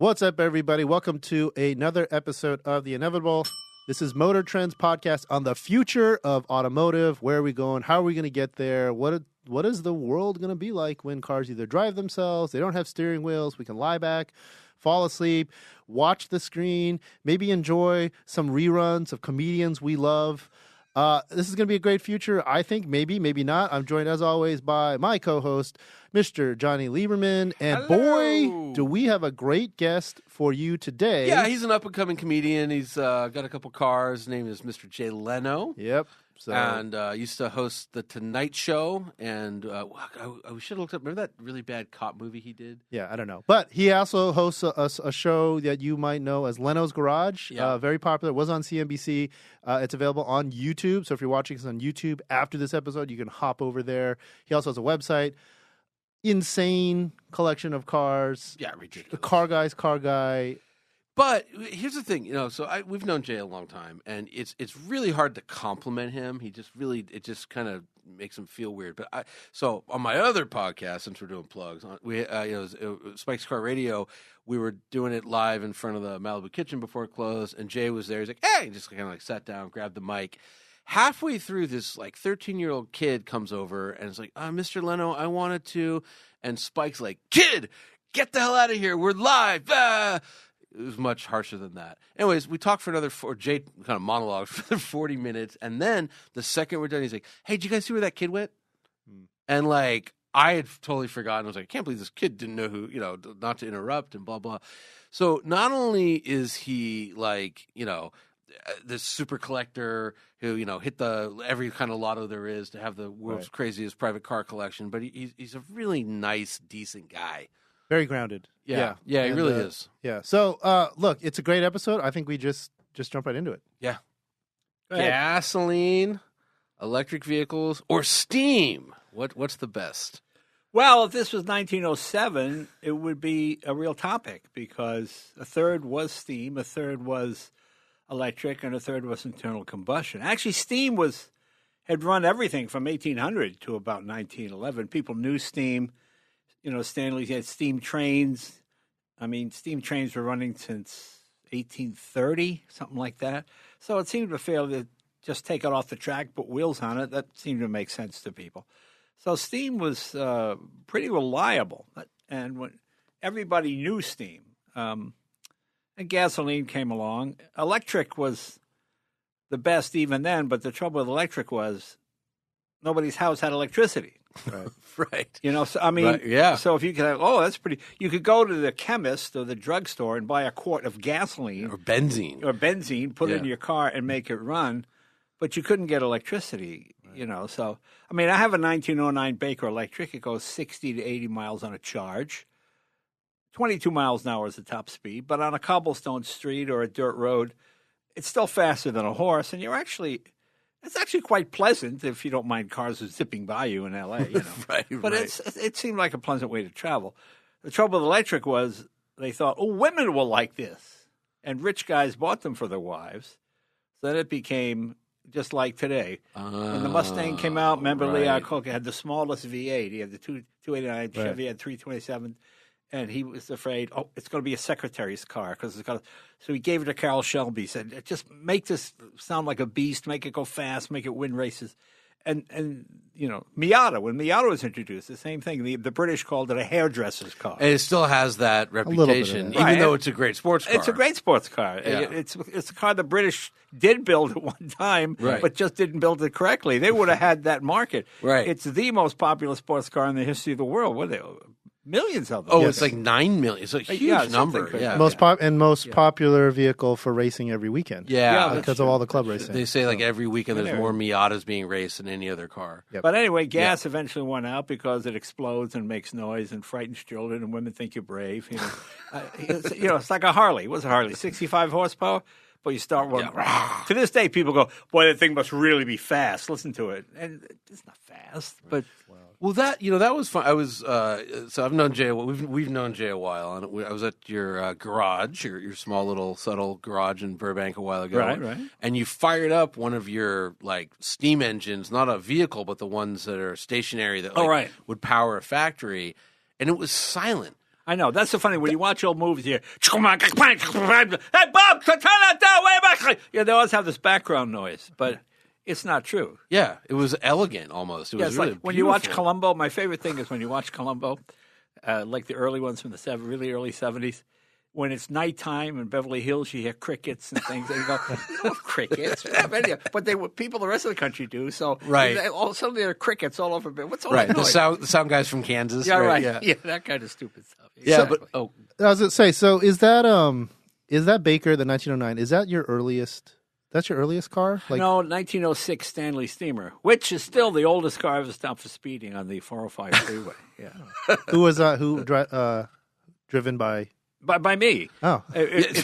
What's up, everybody? Welcome to another episode of The Inevitable. This is MotorTrend's podcast on the future of automotive. Where are we going? How are we going to get there? What is the world going to be like when cars either drive themselves, they don't have steering wheels, we can lie back, fall asleep, watch the screen, maybe enjoy some reruns of comedians we love. This is going to be a great future, I think. Maybe not. I'm joined, as always, by my co-host, Mr. Johnny Lieberman. And Hello. Boy, do we have a great guest for you today. Yeah, he's an up-and-coming comedian. He's got a couple cars. His name is Mr. Jay Leno. Yep. So. And used to host The Tonight Show. And we should have looked up. Remember that really bad cop movie he did? Yeah, I don't know. But he also hosts a show that you might know as Leno's Garage. Yeah. Very popular. It was on CNBC. It's available on YouTube. So if you're watching us on YouTube after this episode, you can hop over there. He also has a website. Insane collection of cars. Yeah, ridiculous. Car Guy. But here's the thing, we've known Jay a long time, and it's really hard to compliment him. It just kind of makes him feel weird. But so on my other podcast, since we're doing plugs, Spike's Car Radio, we were doing it live in front of the Malibu Kitchen before it closed, and Jay was there. He's like, "Hey," just kind of like sat down, grabbed the mic. Halfway through, this like 13-year-old kid comes over and is like, "Mr. Leno, I wanted to," and Spike's like, "Kid, get the hell out of here! We're live!" It was much harsher than that. Anyways, we talked for another Jay kind of monologued for 40 minutes. And then the second we're done, he's like, "Hey, did you guys see where that kid went?" And like, I had totally forgotten. I was like, "I can't believe this kid didn't know who, not to interrupt and blah, blah." So not only is he like, this super collector who, hit every kind of lotto there is to have the world's craziest private car collection, but he's a really nice, decent guy. Very grounded. Yeah, he really is. Yeah. So, look, it's a great episode. I think we just jump right into it. Yeah. Gasoline, electric vehicles, or steam? What's the best? Well, if this was 1907, it would be a real topic because a third was steam, a third was electric, and a third was internal combustion. Actually, steam had run everything from 1800 to about 1911. People knew steam. Stanley had steam trains. I mean, steam trains were running since 1830, something like that. So it seemed to fail to just take it off the track, put wheels on it. That seemed to make sense to people. So steam was pretty reliable, and when everybody knew steam. And gasoline came along. Electric was the best even then, but the trouble with electric was nobody's house had electricity. Right. So I mean, right, yeah. So if you could that's pretty. You could go to the chemist or the drugstore and buy a quart of gasoline or benzene, put it in your car and make it run, but you couldn't get electricity. Right. So I mean, I have a 1909 Baker Electric. It goes 60 to 80 miles on a charge. 22 miles an hour is the top speed, but on a cobblestone street or a dirt road, it's still faster than a horse, and it's actually quite pleasant if you don't mind cars zipping by you in L.A., Right. But it seemed like a pleasant way to travel. The trouble with electric was they thought, women will like this. And rich guys bought them for their wives. So then it became just like today. When the Mustang came out, remember Lee Iacocca had the smallest V8. He had the 289 Chevy, had 327. And he was afraid, it's going to be a secretary's car so he gave it to Carroll Shelby. He said, "Just make this sound like a beast, make it go fast, make it win races." And Miata, when Miata was introduced, the same thing. The British called it a hairdresser's car. And it still has that reputation, even though it's a great sports car. It's a great sports car. Yeah. It's a car the British did build at one time, but just didn't build it correctly. They would have had that market. Right. It's the most popular sports car in the history of the world. What are they? Millions of them. Oh, it's like 9 million. It's a huge number. Yeah. Most popular vehicle for racing every weekend. Yeah, because of all the club racing. They say like every weekend there's more Miatas being raced than any other car. Yep. But anyway, gas eventually went out because it explodes and makes noise and frightens children, and women think you're brave. It's like a Harley. What's a Harley? 65 horsepower. But you start one. To this day, people go, "Boy, that thing must really be fast." Listen to it, and it's not fast, but. Well, that was fun. I was so I've known Jay. We've known Jay a while, and I was at your garage, your small little subtle garage in Burbank a while ago. Right. And you fired up one of your like steam engines, not a vehicle, but the ones that are stationary that would power a factory, and it was silent. I know. That's the funny when you watch old movies here. Hey, Bob, turn that down way back. Yeah, they always have this background noise, but it's not true. Yeah, it was elegant almost. It was it's really like when you watch beautiful. Columbo. My favorite thing is when you watch Columbo, like the early ones from the really early 70s. When it's nighttime in Beverly Hills, you hear crickets and things. And you go, crickets? But people the rest of the country do. So all of a sudden there are crickets all over. What's all that noise? The sound guys from Kansas. Yeah, right. Yeah, that kind of stupid stuff. Yeah, Exactly. but I was going to say, so is that Baker, the 1909, is that your earliest? That's your earliest car? No, 1906 Stanley Steamer, which is still the oldest car ever stopped for speeding on the 405 freeway. Yeah. Who was that? Driven by? By me. Oh. It's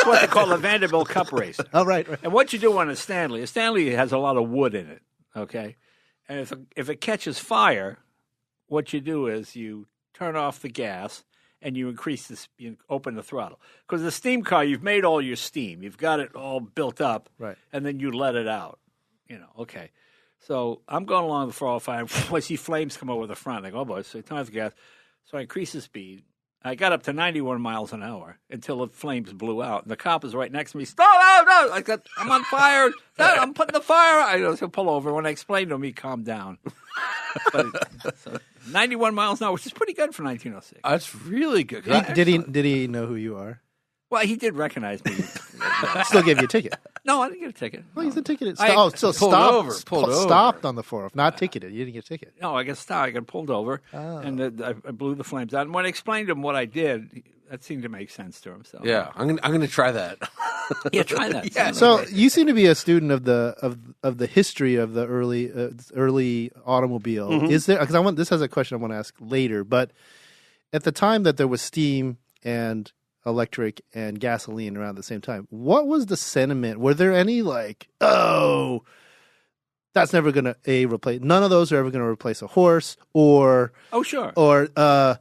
what they call a Vanderbilt Cup race. Oh, right. And what you do on a Stanley has a lot of wood in it, okay? And if it catches fire, what you do is you turn off the gas and you you open the throttle. Because the steam car, you've made all your steam. You've got it all built up. Right. And then you let it out. Okay. So I'm going along the 405. I see flames come over the front. I go, oh, boy, so I turn off the gas. So I increase the speed. I got up to 91 miles an hour until the flames blew out. And the cop is right next to me. Stop! No! I'm on fire. I'm putting the fire out. I go, so pull over. When I explained to him, he calmed down. 91 miles an hour, which is pretty good for 1906. that's really good. Did he know who you are? Well, he did recognize me. Still gave you a ticket. No, I didn't get a ticket. Well, he's a ticketed. Pulled Stopped on the 405, not ticketed. You didn't get a ticket. No, I got pulled over, and I blew the flames out. And when I explained to him what I did, that seemed to make sense to him. So Yeah, I'm gonna try that. yeah, try that. Yeah. So you seem to be a student of the history of the early automobile. Mm-hmm. Is there? Because this has a question I want to ask later. But at the time that there was steam and electric and gasoline around the same time, what was the sentiment? Were there any that's never going to replace? None of those are ever going to replace a horse, or sure, or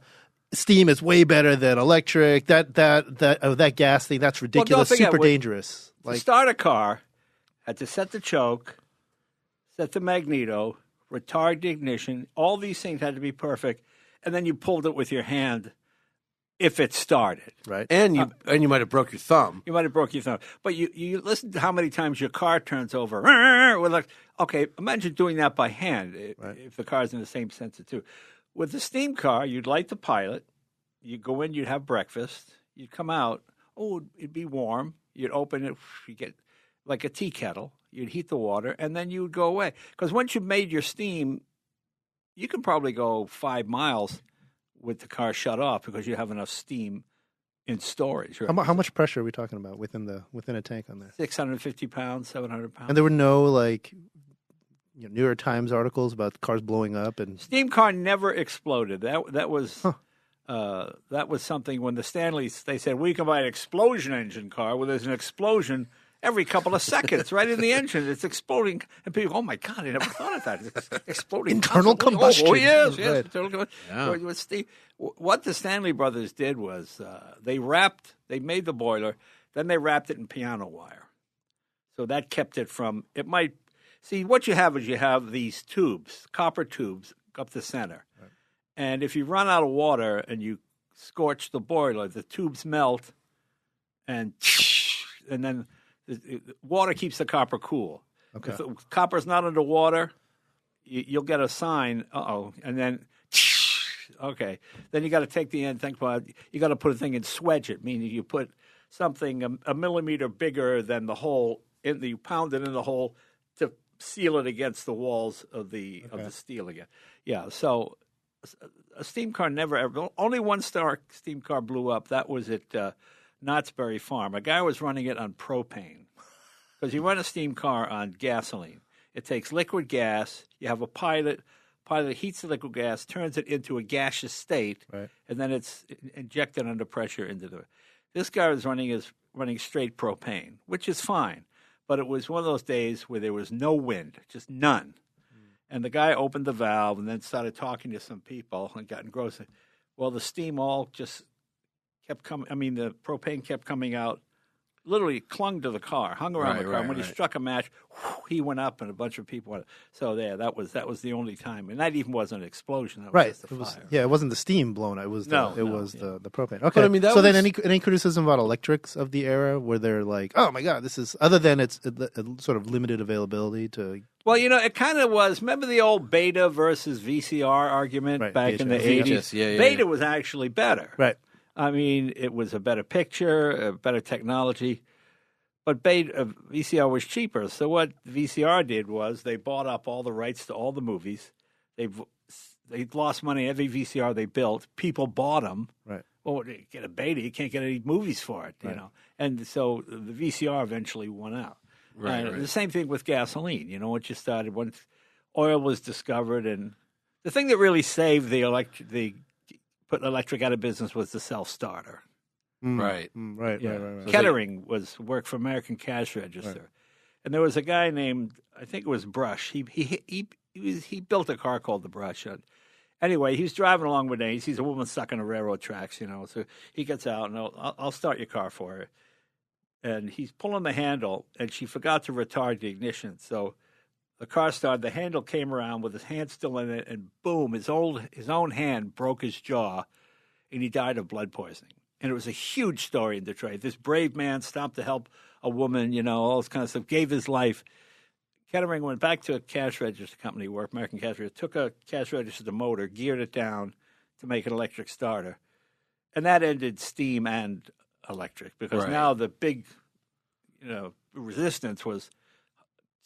steam is way better than electric. That gas thing, that's ridiculous, super dangerous. To start a car, had to set the choke, set the magneto, retard the ignition. All these things had to be perfect, and then you pulled it with your hand. If it started, right, and you might have broke your thumb. You might have broke your thumb, but you listen to how many times your car turns over. Okay, imagine doing that by hand if the car's in the same sensor too. With the steam car, you'd light the pilot, you'd go in, you'd have breakfast, you'd come out. Oh, it'd be warm. You'd open it, you get like a tea kettle. You'd heat the water, and then you'd go away. Because once you've made your steam, you can probably go 5 miles with the car shut off because you have enough steam in storage. Right? How much pressure are we talking about within a tank on there? 650 pounds, 700 pounds. And there were no New York Times articles about cars blowing up and steam car never exploded. That was something when the Stanleys they said we can buy an explosion engine car where there's an explosion every couple of seconds, right in the engine. It's exploding. And people, oh, my God, I never thought of that. It's exploding. Internal combustion. Oh, yes. Right. Internal combustion. Yeah. What the Stanley brothers did was they made the boiler, then they wrapped it in piano wire. So that kept it from, what you have is you have these tubes, copper tubes up the center. Right. And if you run out of water and you scorch the boiler, the tubes melt and then water keeps the copper cool. Okay. If the copper's not underwater, you'll get a sign, and then, okay. Then you got to take the end, you got to put a thing and swedge it, meaning you put something a millimeter bigger than the hole, you pound it in the hole to seal it against the walls of the steel again. Yeah, so a steam car only one steam car blew up. That was at Knott's Berry Farm. A guy was running it on propane because you run a steam car on gasoline. It takes liquid gas. You have a pilot. Pilot heats the liquid gas, turns it into a gaseous state, right, and then it's injected under pressure into the. This guy was running straight propane, which is fine, but it was one of those days where there was no wind, just none. And the guy opened the valve and then started talking to some people and got engrossed. Well, the steam all just kept coming. I mean, the propane kept coming out, literally clung to the car, hung around the car. And when he struck a match, he went up and a bunch of people went. So that was the only time, and that even wasn't an explosion. That was Right. just a fire. It wasn't the steam blown. It was the propane. Okay. But, I mean, that so then was- any criticism about electrics of the era where they're like, oh my God, this is, other than it's a sort of limited availability to. Well, it kind of was. Remember the old Beta versus VCR argument back in the VHS. 80s? Yeah, Beta was actually better. Right. I mean, it was a better picture, a better technology, but VCR was cheaper. So what VCR did was they bought up all the rights to all the movies. They lost money every VCR they built. People bought them. Right. Well, you get a Beta, you can't get any movies for it, you know. And so the VCR eventually won out. Right. The same thing with gasoline. Once you started, once oil was discovered, and the thing that really saved put electric out of business was the self-starter. Right. Right. Kettering worked for American Cash Register, and there was a guy named, I think it was Brush. He built a car called the Brush. Anyway, he's driving along with Ace. He's a woman stuck on the railroad tracks, So he gets out and I'll start your car for her. And he's pulling the handle, and she forgot to retard the ignition. So the car started. The handle came around with his hand still in it, and boom! His own hand broke his jaw, and he died of blood poisoning. And it was a huge story in Detroit. This brave man stopped to help a woman, all this kind of stuff, gave his life. Kettering went back to a cash register company, worked American Cash Register, took a cash register motor, geared it down to make an electric starter, and that ended steam and electric, because now the big, resistance was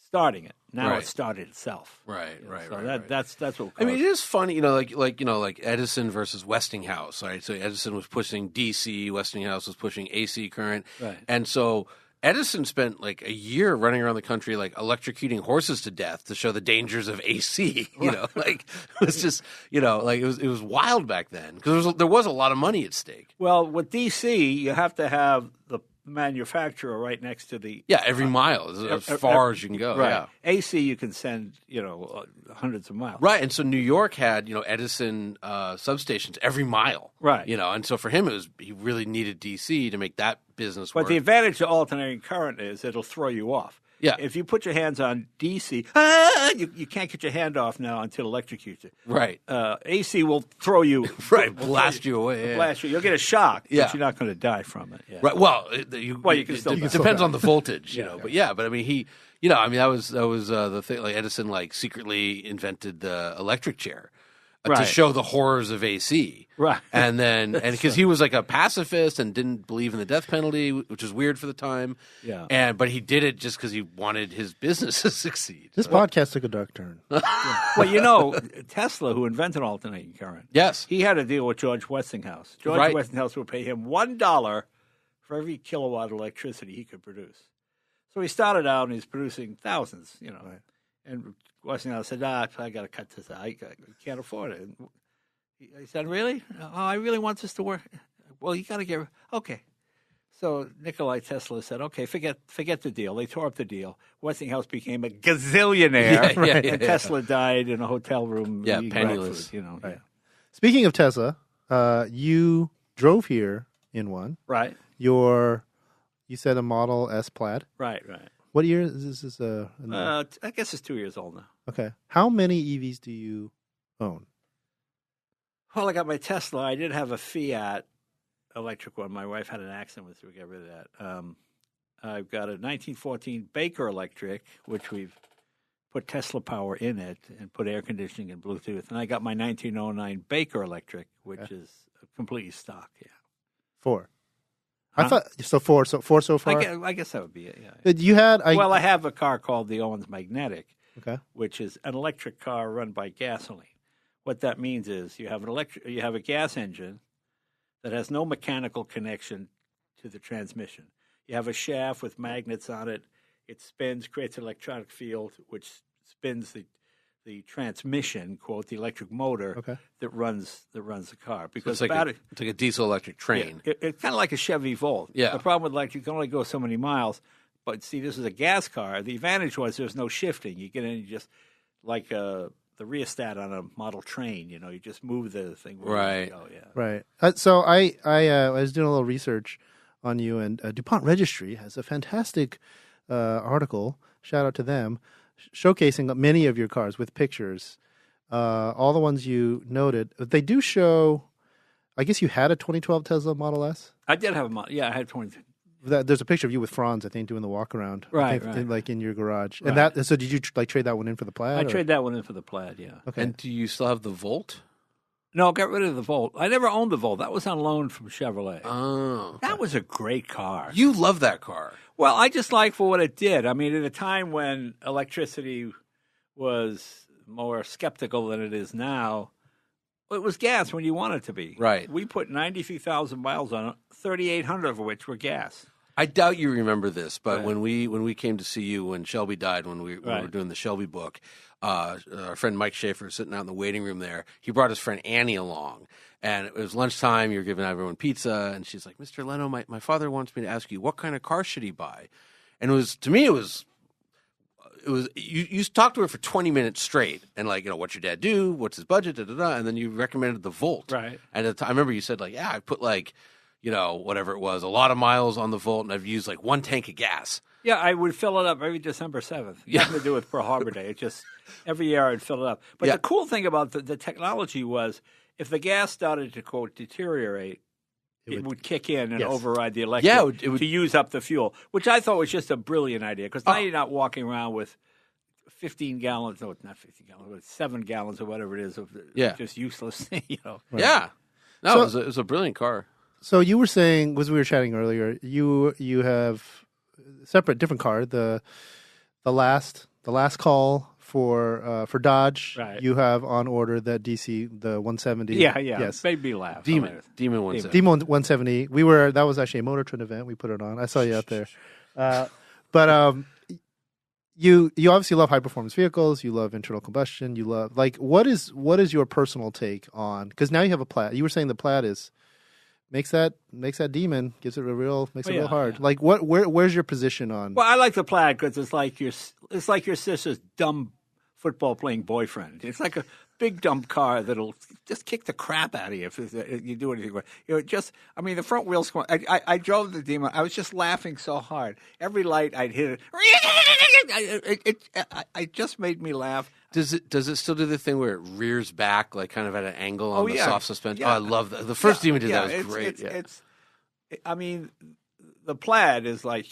starting it. Now it started itself. Right. So that's what. I mean, it is funny, like Edison versus Westinghouse. Right. So Edison was pushing DC, Westinghouse was pushing AC current, Right. And so Edison spent like a year running around the country, like electrocuting horses to death to show the dangers of AC. Like it was just, like it was wild back then, because there was a lot of money at stake. Well, with DC, you have to have the manufacturer right next to the Every mile, as far as you can go. Right. Yeah. AC, you can send hundreds of miles. Right, and so New York had Edison substations every mile. Right. And so for him he really needed DC to make that business work. But the advantage of alternating current is it'll throw you off. Yeah. If you put your hands on DC, you can't get your hand off now until it electrocutes you. Right. AC will throw you. Blast you away. Yeah. Blast you. You'll get a shock, Yeah. but you're not going to die from it. Yeah. Right. Well, you can still die. it depends on the voltage, Yeah. But I mean, that was the thing. Like Edison, secretly invented the electric chair to Right. show the horrors of AC. Right. And then, because he was like a pacifist and didn't believe in the death penalty, which was weird for the time. Yeah. But he did it just because he wanted his business to succeed. This podcast took a dark turn. Well, Tesla, who invented alternating current, Yes. he had a deal with George Westinghouse. George Right. Westinghouse would pay him $1 for every kilowatt of electricity he could produce. So he started out and he's producing thousands, Right. And Westinghouse said, I got to cut this out. I can't afford it. And he said, really? Oh, I really want this to work. Well, you got to get okay. So Nikola Tesla said, okay, forget the deal. They tore up the deal. Westinghouse became a gazillionaire, and Tesla died in a hotel room. eating penniless. breakfast, Right. Yeah. Speaking of Tesla, you drove here in one. Right. You said a Model S Plaid. Right. What year is this? I guess it's 2 years old now. Okay. How many EVs do you own? Well, I got my Tesla. I did have a Fiat electric one. My wife had an accident with it, so we got rid of that. I've got a 1914 Baker electric, which we've put Tesla power in it and put air conditioning and Bluetooth. And I got my 1909 Baker electric, which is completely stock. Yeah. 4. Huh? I thought so. 4 so far. I guess that would be it. Yeah. But you had. I have a car called the Owens Magnetic, Okay. which is an electric car run by gasoline. What that means is you have a gas engine that has no mechanical connection to the transmission. You have a shaft with magnets on it. It spins, creates an electronic field, which spins the transmission, quote, the electric motor that runs the car. Because it's like a diesel electric train. Yeah, it's kind of like a Chevy Volt. Yeah. The problem with you can only go so many miles. But see, this is a gas car. The advantage was there's no shifting. You get in, you just like the rheostat on a model train. You just move the thing. Right. Right. So I was doing a little research on you, and DuPont Registry has a fantastic article. Shout out to them, showcasing many of your cars with pictures. All the ones you noted, they do show. I guess you had a 2012 Tesla Model S. I did have a model. Yeah, I had 20. There's a picture of you with Franz, I think, doing the walk around. Right, like in your garage. Right. And that. So did you trade that one in for the Plaid? I trade that one in for the Plaid. Yeah. Okay. And do you still have the Volt? No, got rid of the Volt. I never owned the Volt. That was on loan from Chevrolet. Oh, That was a great car. you love that car. Well, I just like for what it did. I mean, at a time when electricity was more skeptical than it is now, it was gas when you want it to be. Right. We put 93,000 miles on it, 3,800 of which were gas. I doubt you remember this, but Right. when we came to see you when Shelby died, when we were doing the Shelby book, our friend Mike Schaefer sitting out in the waiting room there, he brought his friend Annie along. And it was lunchtime, you were giving everyone pizza, and she's like, Mr. Leno, my father wants me to ask you, what kind of car should he buy? And it was you talked to her for 20 minutes straight, and like, what's your dad do? What's his budget? And then you recommended the Volt. Right. And at the time, I remember you said, like, yeah, I put like, whatever it was, a lot of miles on the Volt, and I've used like 1 tank of gas. Yeah, I would fill it up every December 7th. Nothing to do with Pearl Harbor Day. It just, every year I'd fill it up. But the cool thing about the technology was if the gas started to, quote, deteriorate, it would kick in and override the electric it would to use up the fuel, which I thought was just a brilliant idea because now you're not walking around with 15 gallons, no, not 15 gallons, but 7 gallons or whatever it is of just useless, Right. Yeah. No, it was a brilliant car. So you were saying, as we were chatting earlier, you have different car. The last call for Dodge. Right. You have on order that DC, the 170. Yeah. Yes. Made me laugh. Demon 170. Demon 170. That was actually a MotorTrend event. We put it on. I saw you out there. But you obviously love high performance vehicles. You love internal combustion. You love what is your personal take on? Because now you have a Plaid. You were saying the Plaid makes that Demon, gives it real hard. Yeah. Like where's your position on? Well, I like the Plaid because it's like your sister's dumb football playing boyfriend. It's like a big dumb car that'll just kick the crap out of you if you do anything. The front wheels. I drove the Demon. I was just laughing so hard. Every light I'd hit it. It just made me laugh. Does it still do the thing where it rears back, like kind of at an angle on the soft suspension? Yeah. Oh, I love that. The first Demon did that was great. The Plaid is like,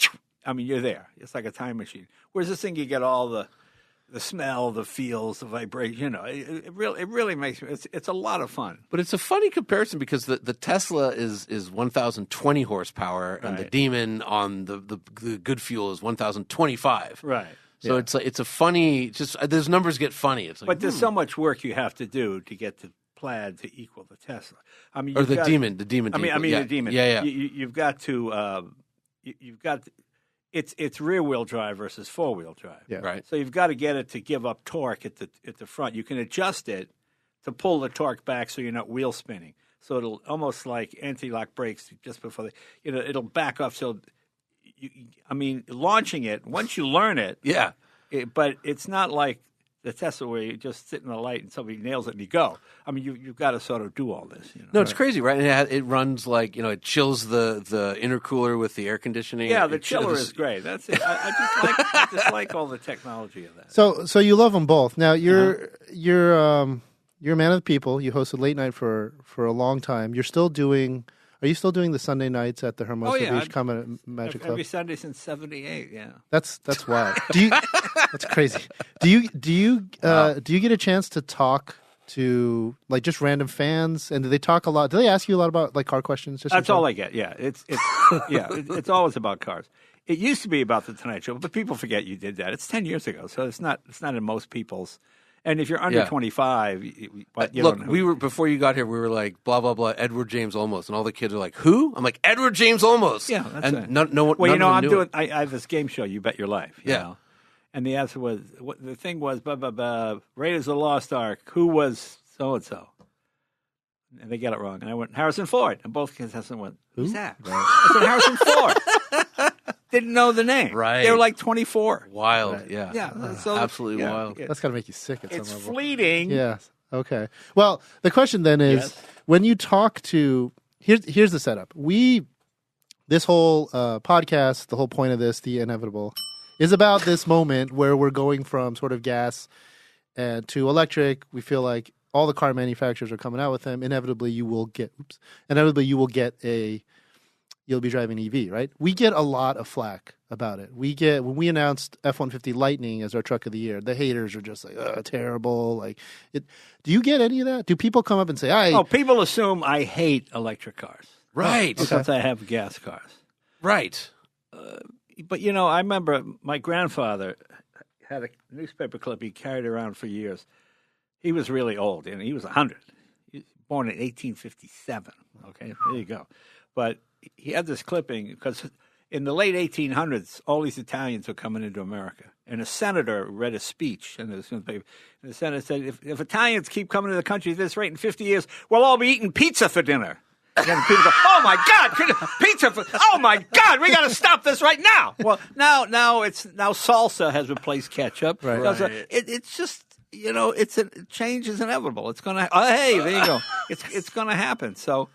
you're there. It's like a time machine. Whereas this thing, you get all the smell, the feels, the vibration. It really makes me. It's a lot of fun. But it's a funny comparison because the Tesla is 1,020 horsepower, and the Demon on the good fuel is 1,025. Right. So it's a funny. Just those numbers get funny. It's like, but there's so much work you have to do to get the Plaid to equal the Tesla. Demon. The Demon. The Demon. Yeah. You've got to. It's rear wheel drive versus 4-wheel drive. Yeah. Right. So you've got to get it to give up torque at the front. You can adjust it to pull the torque back so you're not wheel spinning. So it'll almost like anti-lock brakes just before it'll back off. So launching it once you learn it. Yeah. But it's not like the Tesla where you just sit in the light and somebody nails it and you go. You've got to sort of do all this. No, it's crazy, right? And it runs like, it chills the intercooler with the air conconditioning. Yeah, the chiller is great. That's it. I just like all the technology of that. So you love them both. Now you're a man of the people. You hosted late night for a long time. You're still doing. Are you still doing the Sunday nights at the Hermosa Beach Common Magic Club? Every Sunday since '78. Yeah, that's wild. That's crazy. Do you get a chance to talk to like just random fans? And do they talk a lot? Do they ask you a lot about like car questions? That's all I get. Yeah, it's always about cars. It used to be about the Tonight Show, but people forget you did that. It's 10 years ago, so it's not in most people's. And if you're under 25, we were before you got here. We were like blah blah blah. Edward James Olmos, and all the kids are like, "Who?" I'm like, "Edward James Olmos." Yeah, that's and it. no one. Well, I'm doing. I have this game show, You Bet Your Life. You Yeah. know? And the answer was the thing was Raiders of the Lost Ark. Who was so and so? And they got it wrong. And I went Harrison Ford, and both kids went, "Who's that?" Right. I said Harrison Ford. Didn't know the name. Right. They were like 24. Wild. Right. Yeah. Yeah. So, absolutely wild. That's got to make you sick at some It's level. fleeting. Yes. Okay. Well, the question then is when you talk to here's the setup. This whole podcast, the whole point of this, the inevitable, is about this moment where we're going from sort of gas to electric. We feel like all the car manufacturers are coming out with them. Inevitably, you will get you'll be driving EV, right? We get a lot of flack about it. When we announced F-150 Lightning as our truck of the year, the haters are just like, terrible. Like, do you get any of that? Do people come up and say, people assume I hate electric cars. Right. Because I have gas cars. Right. But, I remember my grandfather had a newspaper clip he carried around for years. He was really old, and he was 100. He was born in 1857. Okay, there you go. But he had this clipping because in the late 1800s, all these Italians were coming into America. And a senator read a speech in the paper. And the senator said, if Italians keep coming to the country at this rate in 50 years, we'll all be eating pizza for dinner. And then people go, oh, my God, pizza for, oh, my God, we got to stop this right now. Well, now salsa has replaced ketchup. Right. It's just, change is inevitable. It's going to, hey, there you go. It's going to happen. So,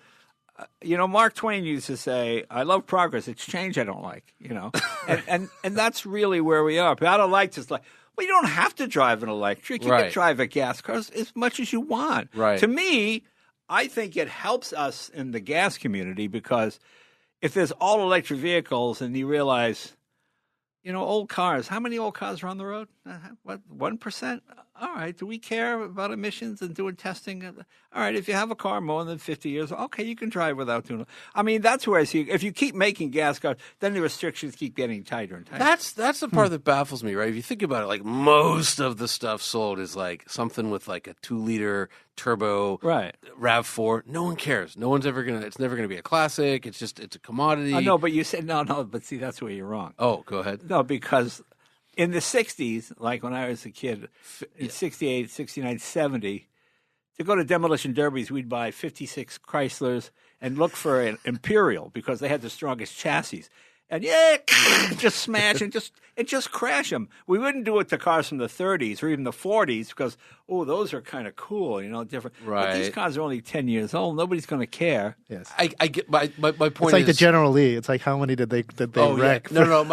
Mark Twain used to say, I love progress. It's change I don't like, and that's really where we are. But I don't like just like, well, you don't have to drive an electric. You can drive a gas car as much as you want. Right. To me, I think it helps us in the gas community because if there's all electric vehicles and you realize, old cars, how many old cars are on the road? What, 1%? All right. Do we care about emissions and doing testing? All right. If you have a car more than 50 years, okay, you can drive without doing it. I mean, that's where I see, if you keep making gas cars, then the restrictions keep getting tighter and tighter. That's the part that baffles me, right? If you think about it, like most of the stuff sold is like something with like a 2-liter turbo RAV4. No one cares. No one's it's never going to be a classic. It's a commodity. I know, but you said, no, but see, that's where you're wrong. Oh, go ahead. No, because in the 60s, like when I was a kid, in 68, 69, 70, to go to demolition derbies, we'd buy 56 Chryslers and look for an Imperial because they had the strongest chassis. And just smash and just crash them. We wouldn't do it to cars from the 30s or even the 40s because, those are kind of cool, different. Right. But these cars are only 10 years old. Nobody's going to care. Yes. I get my point. It's like the General Lee. It's like how many did they wreck? Yeah. No.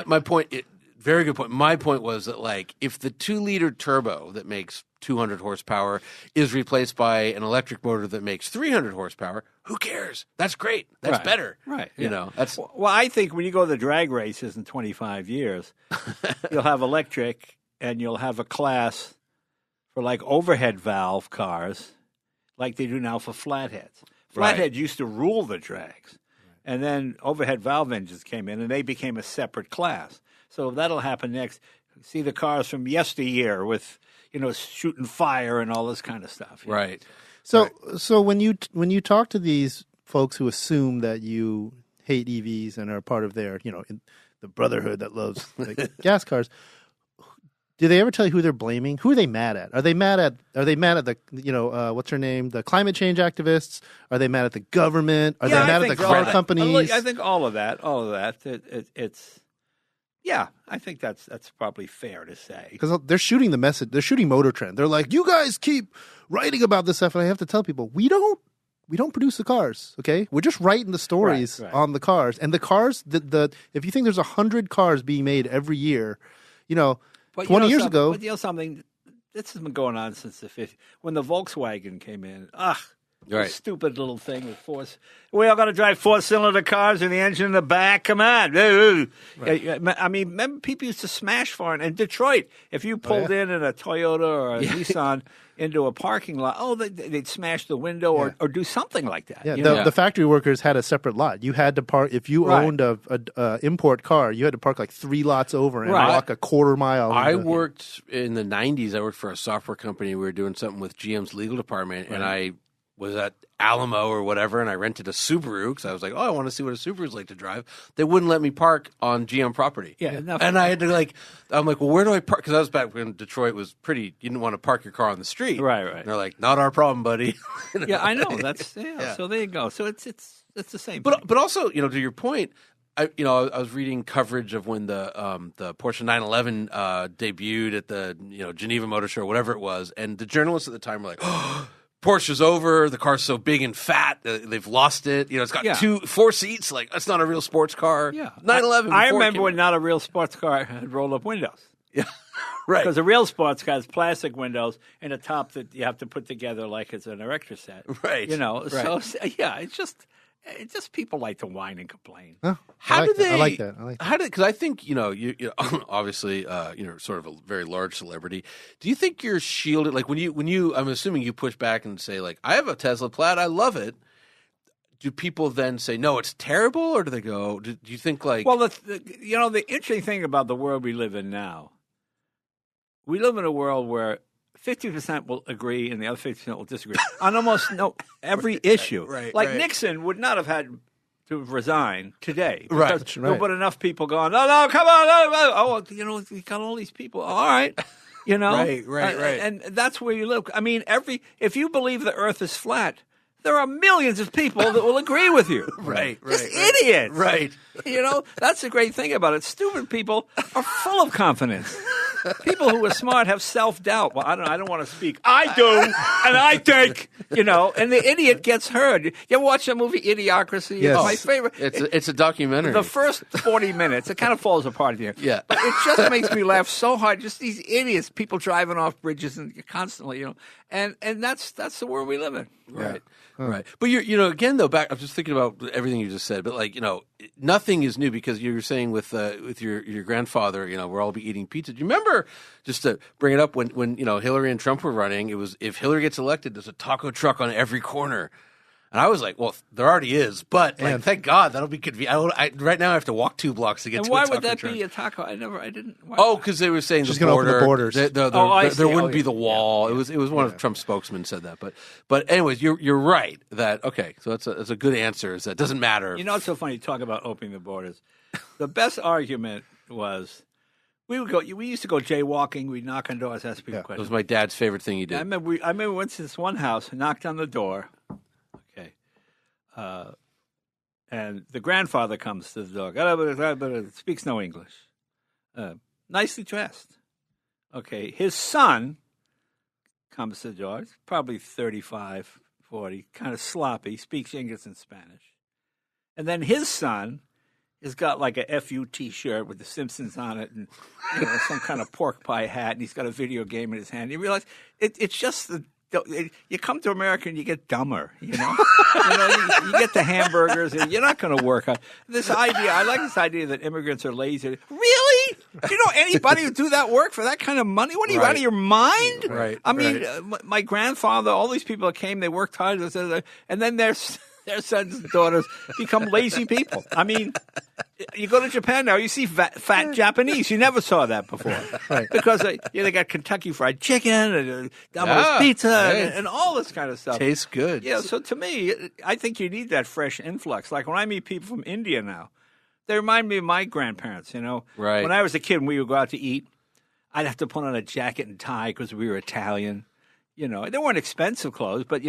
My point. Very good point. My point was that like if the 2-liter turbo that makes 200 horsepower is replaced by an electric motor that makes 300 horsepower, who cares? That's great. That's better. Right. That's well, I think when you go to the drag races in 25 years, you'll have electric and you'll have a class for like overhead valve cars like they do now for flatheads. Flatheads used to rule the drags. And then overhead valve engines came in and they became a separate class. So that'll happen next. See the cars from yesteryear with, shooting fire and all this kind of stuff. Right. So when you talk to these folks who assume that you hate EVs and are part of their, in the brotherhood that loves gas cars, do they ever tell you who they're blaming? Who are they mad at? Are they mad at the what's her name, the climate change activists? Are they mad at the government? Are they mad at the car companies? I think all of that. It's. Yeah, I think that's probably fair to say. Because they're shooting the message. They're shooting MotorTrend. They're like, you guys keep writing about this stuff, and I have to tell people, we don't produce the cars, okay? We're just writing the stories on the cars. And the cars, if you think there's 100 cars being made every year, 20 years ago. But something, this has been going on since the 50s. When the Volkswagen came in, stupid little thing with force. We all got to drive 4-cylinder cars and the engine in the back. Come on. Right. I mean, remember people used to smash for it. In Detroit, if you pulled in a Toyota or a Nissan into a parking lot, they'd smash the window or do something like that. Yeah, the factory workers had a separate lot. You had to park, if you owned a import car, you had to park like 3 lots over and walk a quarter mile. I worked in the 90s. I worked for a software company. We were doing something with GM's legal department, and I was at Alamo or whatever, and I rented a Subaru because I was like, I want to see what a Subaru is like to drive. They wouldn't let me park on GM property. Yeah, and I had to I'm like, well, where do I park? Because I was back when Detroit was pretty, you didn't want to park your car on the street. Right. And they're like, not our problem, buddy. Yeah, I know. That's, so there you go. So it's the same thing. But also, to your point, I was reading coverage of when the Porsche 911 debuted at the Geneva Motor Show, whatever it was, and the journalists at the time were like, Porsche's over. The car's so big and fat, they've lost it. You know, it's got 4 seats. Like, that's not a real sports car. Yeah. 911. I remember when not a real sports car had roll-up windows. Yeah, right. Because a real sports car has plastic windows and a top that you have to put together like it's an erector set. Right. You know, right. so, yeah, it's just people like to whine and complain. Oh, How do they? I like that. How did? Because I think you obviously you're sort of a very large celebrity. Do you think you're shielded? Like when you I'm assuming you push back and say like, I have a Tesla Plaid, I love it. Do people then say no, it's terrible, or do they go? Do you think like? Well, the interesting thing about the world we live in now, we live in a world where 50% will agree and the other 50% will disagree on almost every issue. Right, like right. Nixon would not have had to resign today. Right, Because right. But enough people going, no, come on. Oh, you got all these people. All right. You know? Right. And that's where you live. I mean, if you believe the earth is flat, there are millions of people that will agree with you. Right. Just idiots. Right. You know, that's the great thing about it. Stupid people are full of confidence. People who are smart have self-doubt. Well, I don't want to speak. I do, and I think, you know, and the idiot gets heard. You ever watch the movie Idiocracy? Yes. It's my favorite. It's a documentary. The first 40 minutes, it kind of falls apart here. Yeah. But it just makes me laugh so hard. Just these idiots, people driving off bridges and constantly, you know. And that's the world we live in. Right. Right. But again though, I'm just thinking about everything you just said, but like, nothing is new because you were saying with your grandfather, we'll all be eating pizza. Do you remember, just to bring it up, when Hillary and Trump were running, it was, if Hillary gets elected, there's a taco truck on every corner. And I was like, well, there already is, but thank God, that'll be convenient. Right now I have to walk 2 blocks to get And to why a taco would that truck. be a taco? I didn't. Oh, because they were saying She's the gonna open border, the borders. There wouldn't be the wall. Yeah. It was one of Trump's spokesmen said that. But anyways, you're right that okay. So that's a good answer. Is that doesn't matter. You know, it's so funny. You talk about opening the borders. The best argument was we used to go jaywalking. We'd knock on doors, ask people That questions. was my dad's favorite thing he did. I remember we went to this one house and knocked on the door. Okay. And the grandfather comes to the door, speaks no English. Nicely dressed. Okay. His son comes to the door, he's probably 35, 40, kind of sloppy, speaks English and Spanish. And then his son has got like a FU T-shirt with the Simpsons on it and some kind of pork pie hat, and he's got a video game in his hand. You realize it's just you come to America and you get dumber, you get the hamburgers, and you're not going to work on this idea. I like this idea that immigrants are lazy. Really? Do you know anybody who do that work for that kind of money? What are you, out of your mind? Right. I mean, my grandfather, all these people that came, they worked hard, and then their sons and daughters become lazy people. I mean, you go to Japan now, you see fat Japanese. You never saw that before. Right. Because they got Kentucky Fried Chicken and Domino's Pizza and all this kind of stuff. Tastes good. Yeah, so to me, I think you need that fresh influx. Like when I meet people from India now, they remind me of my grandparents, Right. When I was a kid and we would go out to eat, I'd have to put on a jacket and tie because we were Italian. They weren't expensive clothes, but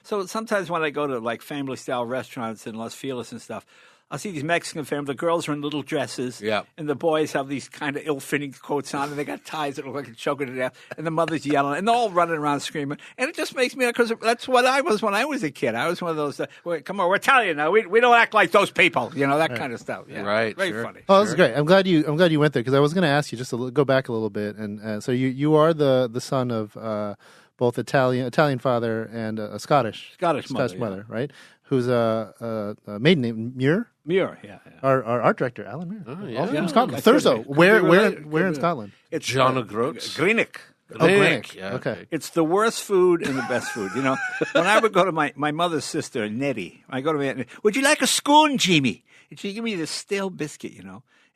so sometimes when I go to like family-style restaurants in Los Feliz and stuff, I'll see these Mexican families. The girls are in little dresses, and the boys have these kind of ill-fitting coats on, and they got ties that look like they're choking to death, and the mother's yelling, and they're all running around screaming. And it just makes me, because that's what I was when I was a kid. I was one of those, come on, we're Italian now. We don't act like those people, that kind of stuff. Yeah. Right, Very sure. funny. Oh, this is great. I'm glad you went there because I was going to ask you just to go back a little bit, and so you are the son of both Italian father and a Scottish mother, right? Who's a maiden name Muir. Muir, yeah. Our art director, Alan Muir. Oh, yeah. Also from Scotland. That's Thurso. good. Where in Scotland? It's John O'Groats. Greenock. Oh, Greenock. Yeah, Okay. It's the worst food and the best food. When I would go to my mother's sister, Nettie, I go to her, would you like a scone, Jimmy? And she'd give me this stale biscuit,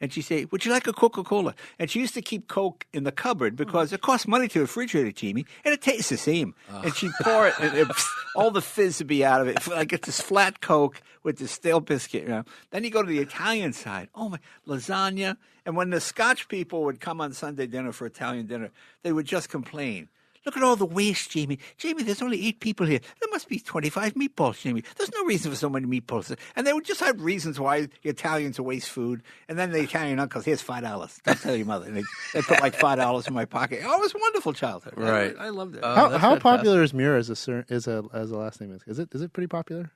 And she'd say, would you like a Coca-Cola? And she used to keep Coke in the cupboard because it costs money to refrigerate it, Jimmy, and it tastes the same. And she'd pour it, and all the fizz would be out of it. I get this flat Coke with this stale biscuit. Then you go to the Italian side. Oh, my, lasagna. And when the Scotch people would come on Sunday dinner for Italian dinner, they would just complain. Look at all the waste, Jamie. Jamie, there's only 8 people here. There must be 25 meatballs, Jamie. There's no reason for so many meatballs. And they would just have reasons why the Italians waste food. And then the Italian uncles, here's $5. Don't tell your mother. And they put like $5 in my pocket. Oh, it was a wonderful childhood. Right. I loved it. How popular is Muir as a last name? Is it pretty popular?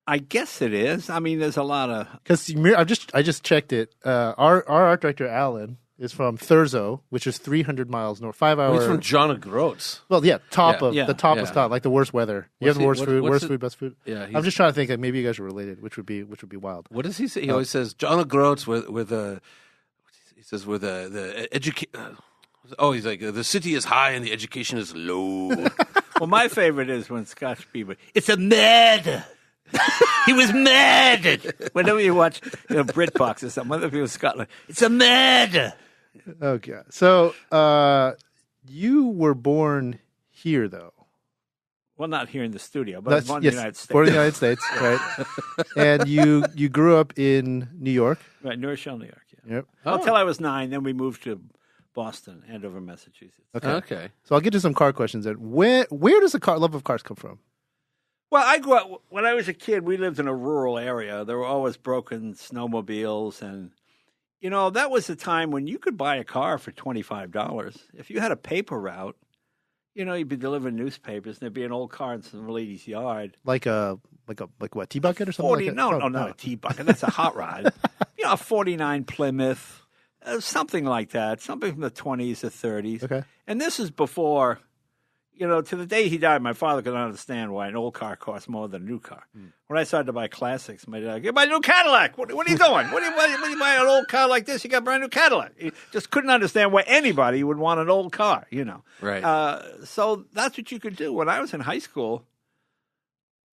I guess it is. I mean, there's a lot of... Because I just checked it. Our art director, Alan, is from Thurso, which is 300 miles north, 5 hours. He's from John O'Groats. Well, yeah, top of Yeah. Scotland, like the worst weather. You have the worst food, best food. Yeah, I'm just trying to think like maybe you guys are related, which would be wild. What does he say? He always says John O'Groats with a. He says with the education. Oh, he's like the city is high and the education is low. Well, my favorite is when Scotch people, it's a murder. He was murdered. Whenever you watch BritBox or something, other people in Scotland, it's a murder. Okay, so you were born here, though. Well, not here in the studio, but born in the United States. Born in the United States, right? And you grew up in New York, Right, New Rochelle, New York. Yeah. Yep. Until I was 9, then we moved to Boston, Andover, Massachusetts. Okay. So I'll get to some car questions. Then, where does the love of cars come from? Well, I grew up, when I was a kid, we lived in a rural area. There were always broken snowmobiles. And, that was the time when you could buy a car for $25. If you had a paper route, you'd be delivering newspapers, and there'd be an old car in some lady's yard. Like what, T-bucket or something like that? No, not a T-bucket. That's a hot rod. A 49 Plymouth, something like that, something from the 20s or 30s. Okay. And this is before... to the day he died, my father could not understand why an old car costs more than a new car. When I started to buy classics, my dad, get my new Cadillac. What are you doing? What are you buying an old car like this? You got a brand new Cadillac. He just couldn't understand why anybody would want an old car, Right. So that's what you could do. When I was in high school,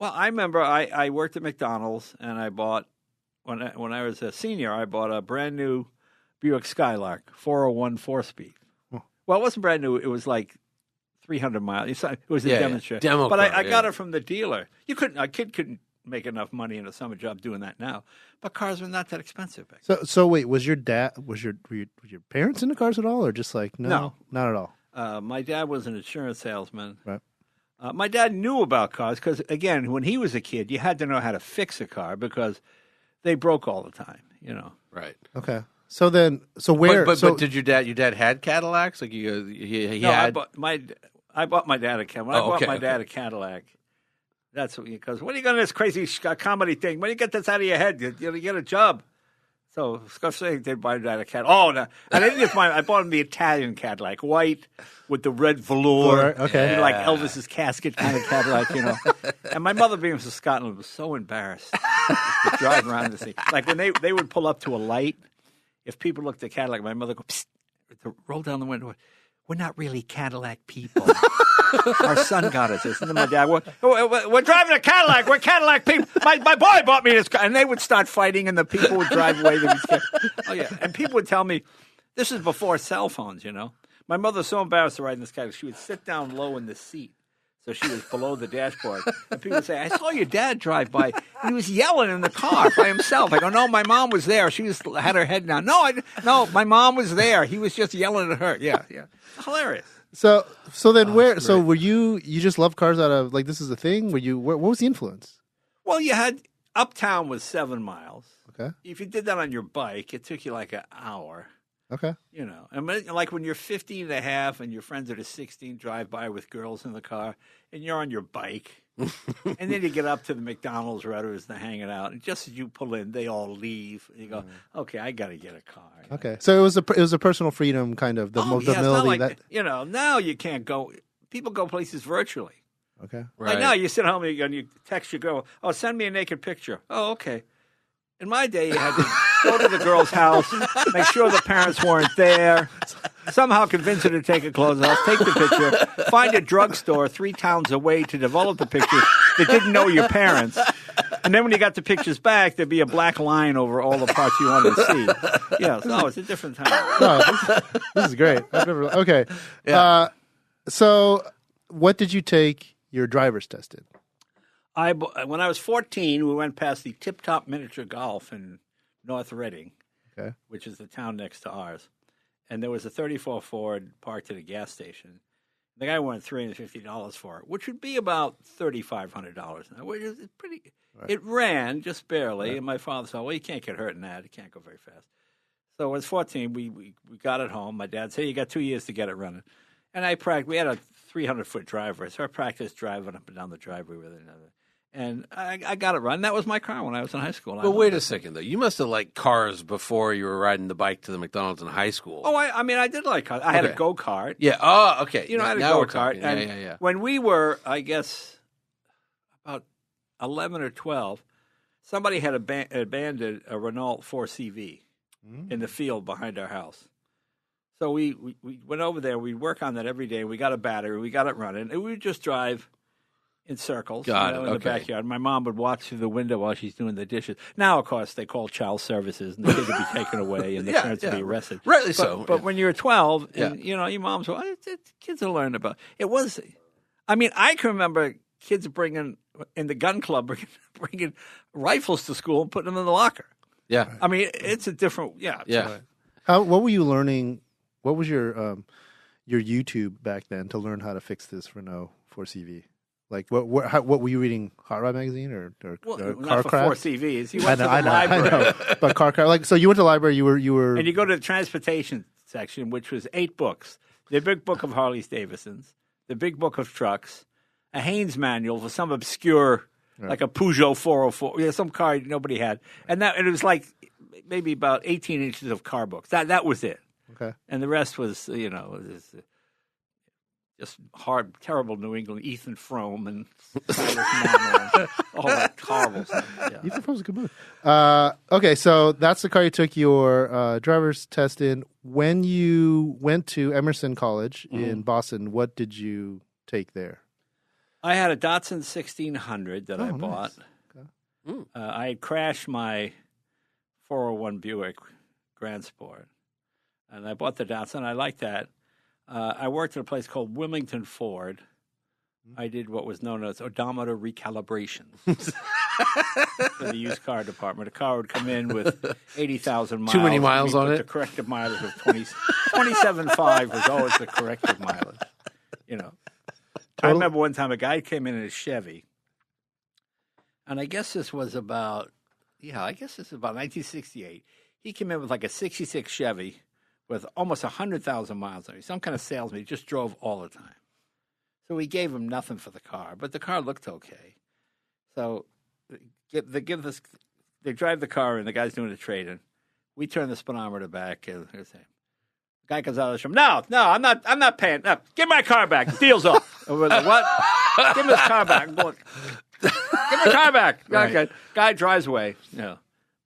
well, I remember I worked at McDonald's, and I bought, when I was a senior, I bought a brand new Buick Skylark 401 4-speed. Well, it wasn't brand new. It was like 300 miles. It was a demonstration. Demo but car, I got it from the dealer. A kid couldn't make enough money in a summer job doing that now. But cars were not that expensive back then. So wait, were your parents into cars at all, or just like no, not at all? My dad was an insurance salesman. Right. My dad knew about cars because, again, when he was a kid, you had to know how to fix a car because they broke all the time, Right. Okay. So where? But did your dad had Cadillacs? Like he had. I bought my dad a Cadillac. When I bought my dad a Cadillac, that's what he goes, what are you going to this crazy comedy thing? When you get this out of your head, you get a job. So Scott saying they buy dad a Cadillac. Oh, no. I didn't get mine. I bought him the Italian Cadillac, white with the red velour. Okay. Like Elvis's casket kind of Cadillac, And my mother, being from Scotland, was so embarrassed to drive around the city. Like when they would pull up to a light, if people looked at Cadillac, my mother would go, psst, roll down the window. We're not really Cadillac people. Our son got us this. And then my dad, we're driving a Cadillac. We're Cadillac people. My boy bought me this car. And they would start fighting, and the people would drive away. Oh, yeah. And people would tell me, this is before cell phones, My mother was so embarrassed to ride in this Cadillac. She would sit down low in the seat. So she was below the dashboard. And people would say, I saw your dad drive by. And he was yelling in the car by himself. I go, no, my mom was there. She had her head down. No, my mom was there. He was just yelling at her. Yeah. Hilarious. So then where? So were you just love cars out of, like, this is a thing? What was the influence? Well, you had, uptown was 7 miles. Okay. If you did that on your bike, it took you like an hour. Okay. And like when you're 15 and a half and your friends that are 16 drive by with girls in the car and you're on your bike and then you get up to the McDonald's or whatever's they're hanging out and just as you pull in, they all leave. And you go, okay, I got to get a car. Okay. So it was a personal freedom kind of, the mobility like, now you can't go. People go places virtually. Okay. Right. Like now you sit home and you text your girl, oh, send me a naked picture. Oh, okay. In my day, you had to go to the girl's house, make sure the parents weren't there, somehow convince her to take her clothes off, take the picture, find a drugstore 3 towns away to develop the picture that didn't know your parents. And then when you got the pictures back, there'd be a black line over all the parts you wanted to see. Yeah, no, it's a different time. No, this is great. Okay. Yeah. So what did you take your driver's test in? When I was 14, we went past the Tip Top Miniature Golf in North Reading, which is the town next to ours. And there was a 34 Ford parked at a gas station. The guy wanted $350 for it, which would be about $3,500 now, which is pretty. Right. It ran just barely, Right. and my father said, "Well, you can't get hurt in that. It can't go very fast." So when I was 14, we got it home. My dad said, "You got 2 years to get it running," and I practiced. We had a 300-foot driveway, so I practiced driving up and down the driveway with it. And I got it running. That was my car when I was in high school. But wait a second, though. You must have liked cars before you were riding the bike to the McDonald's in high school. Oh, I mean, I did like cars. I had a go-kart. Yeah. Oh, okay. You know, I had a Now we're go-kart. talking. And Yeah. when we were, I guess, about 11 or 12, somebody had abandoned a Renault 4CV in the field behind our house. So we went over there. We'd work on that every day. We got a battery. We got it running. And we would just drive in circles in the backyard. My mom would watch through the window while she's doing the dishes. Now, of course, they call child services, and the kids would be taken away, and the parents would be arrested. Rightly so. But when you're 12, and, you know, your mom's, kids will learn about it. Was, I mean, I can remember kids bringing, in the gun club, bringing rifles to school and putting them in the locker. Yeah. I mean, it's a different, Yeah. What were you learning? What was your YouTube back then to learn how to fix this Renault 4CV? Like what were you reading? Hot Rod magazine or not for 4CVs. He went to the library. I know. But car craft. Like, so you went to the library. You were, and you go to the transportation section, which was 8 books: the Big Book of Harleys Davidsons, the Big Book of Trucks, a Haynes manual for some obscure, like a Peugeot 404, some car nobody had, and it was like maybe about 18 inches of car books. That was it. Okay. And the rest was, just hard, terrible New England, Ethan Frome and all that horrible stuff. Yeah. Ethan Frome's a good movie. Okay, so that's the car you took your driver's test in. When you went to Emerson College in Boston, what did you take there? I had a Datsun 1600 that I bought. Okay. I had crashed my 401 Buick Grand Sport, and I bought the Datsun. I liked that. I worked at a place called Wilmington Ford. I did what was known as odometer recalibration for the used car department. A car would come in with 80,000 miles. Too many miles on it? The corrective mileage of 27.5 was always the corrective mileage. You know, I remember one time a guy came in a Chevy, and I guess this was about 1968. He came in with like a 66 Chevy with almost 100,000 miles on it. Some kind of salesman. He just drove all the time. So we gave him nothing for the car, but the car looked okay. So they drive the car in. The guy's doing the trade-in. We turn the speedometer back. And the guy comes out of the shop. No, I'm not paying. No, give my car back. Deal's off. And we're like, what? Give him his car back. I'm going, give my car back. Right. Okay. Guy drives away.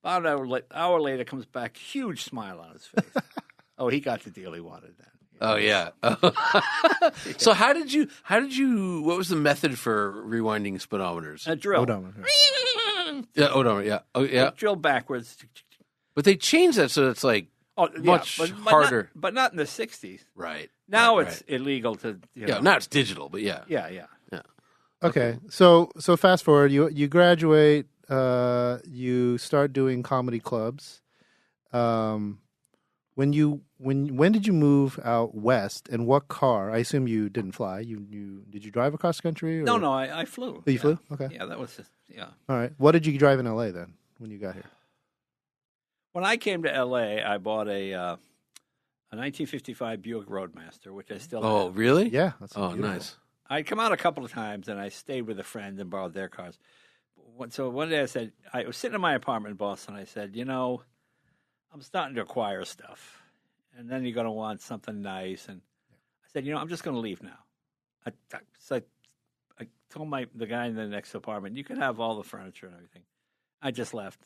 About an hour later, comes back, huge smile on his face. Oh, he got the deal he wanted then. Oh yeah. So how did you? What was the method for rewinding speedometers? A drill. Odometer. Yeah, odometer. Yeah. Oh yeah. Drill backwards. But they changed that so it's like much harder. But not in the 60s. Right. Now right, it's illegal to. Yeah. Now it's digital, but yeah. Yeah. Okay, so fast forward. You graduate. You start doing comedy clubs. When did you move out west, and what car? I assume you didn't fly. Did you drive across the country? Or? No, I flew. Oh, you flew? Okay. Yeah, that was just, All right. What did you drive in L.A. then when you got here? When I came to L.A., I bought a 1955 Buick Roadmaster, which I still have. Oh, really? Yeah. That's beautiful. Nice. I'd come out a couple of times, and I stayed with a friend and borrowed their cars. So one day I was sitting in my apartment in Boston. I said, I'm starting to acquire stuff. And then you're going to want something nice. And I said, I'm just going to leave now. I told the guy in the next apartment, you can have all the furniture and everything. I just left.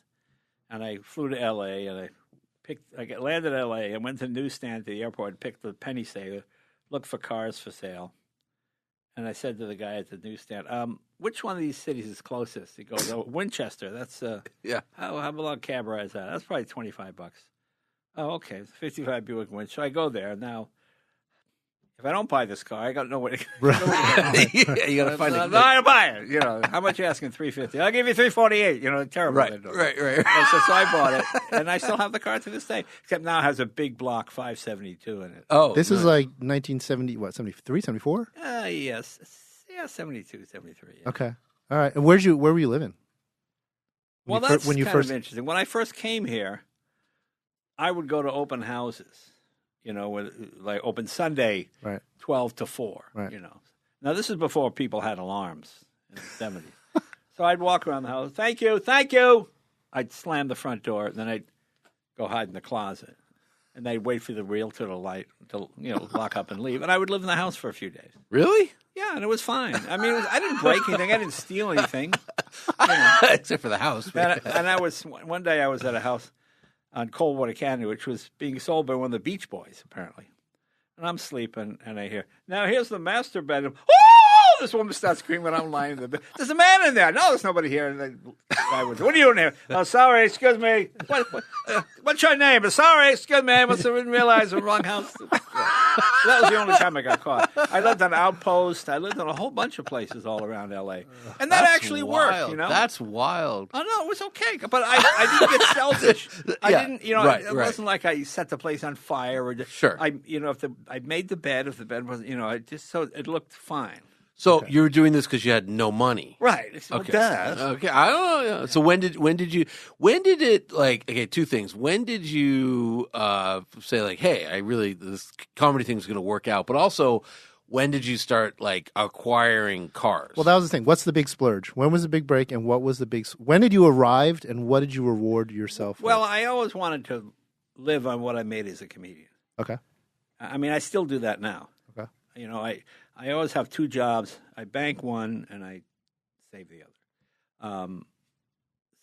And I flew to L.A. and I landed in L.A. and went to the newsstand at the airport and picked the penny saver, looked for cars for sale. And I said to the guy at the newsstand, which one of these cities is closest? He goes, Winchester. That's yeah. How about a cab ride is that? That's probably $25. Oh, okay. It's 55 Buick Winchester. So I go there. Now, if I don't buy this car, I got no way to. Yeah, you got to find it. No, I buy it. You know, how much you asking? $350. I'll give you $348. You know, terrible. Right. And so I bought it, and I still have the car to this day. Except now it has a big block 572 in it. Oh, This is like 1970, what, 73, 74? Yes, yeah, 72, 73. Yeah. Okay. All right. And where were you living? Well, that's kind of interesting. When I first came here, I would go to open houses. You know, like open Sunday, right. 12 to 4, right. you know. Now, this is before people had alarms in the 70s. So I'd walk around the house, thank you. I'd slam the front door, and then I'd go hide in the closet. And they'd wait for the realtor to lock up and leave. And I would live in the house for a few days. Really? Yeah, and it was fine. I mean, I didn't break anything. I didn't steal anything. You know. Except for the house. And I was, one day I was at a house on Coldwater Canyon, which was being sold by one of the Beach Boys, apparently. And I'm sleeping, and I hear, now here's the master bedroom. Oh! This woman starts screaming. I'm lying in the bed. There's a man in there. No, there's nobody here. And the guy was, what are you doing here? Oh, sorry, excuse me. What's your name? Sorry, excuse me. I must have didn't realize the wrong house. That was the only time I got caught. I lived on Outpost. I lived in a whole bunch of places all around L.A. And that actually worked, you know? That's wild. Oh, no, it was okay. But I didn't get selfish. I didn't, you know, it wasn't like I set the place on fire. Or sure. I made the bed, if the bed wasn't, you know, it looked fine. So you were doing this because you had no money, right? Okay. Okay. I don't know. So when did it like? Okay, two things. When did you say like, hey, this comedy thing is going to work out? But also, when did you start like acquiring cars? Well, that was the thing. What's the big splurge? When was the big break, and what was the big? When did you arrive, and what did you reward yourself with? Well, I always wanted to live on what I made as a comedian. Okay. I mean, I still do that now. Okay. You know, I always have two jobs. I bank one and I save the other.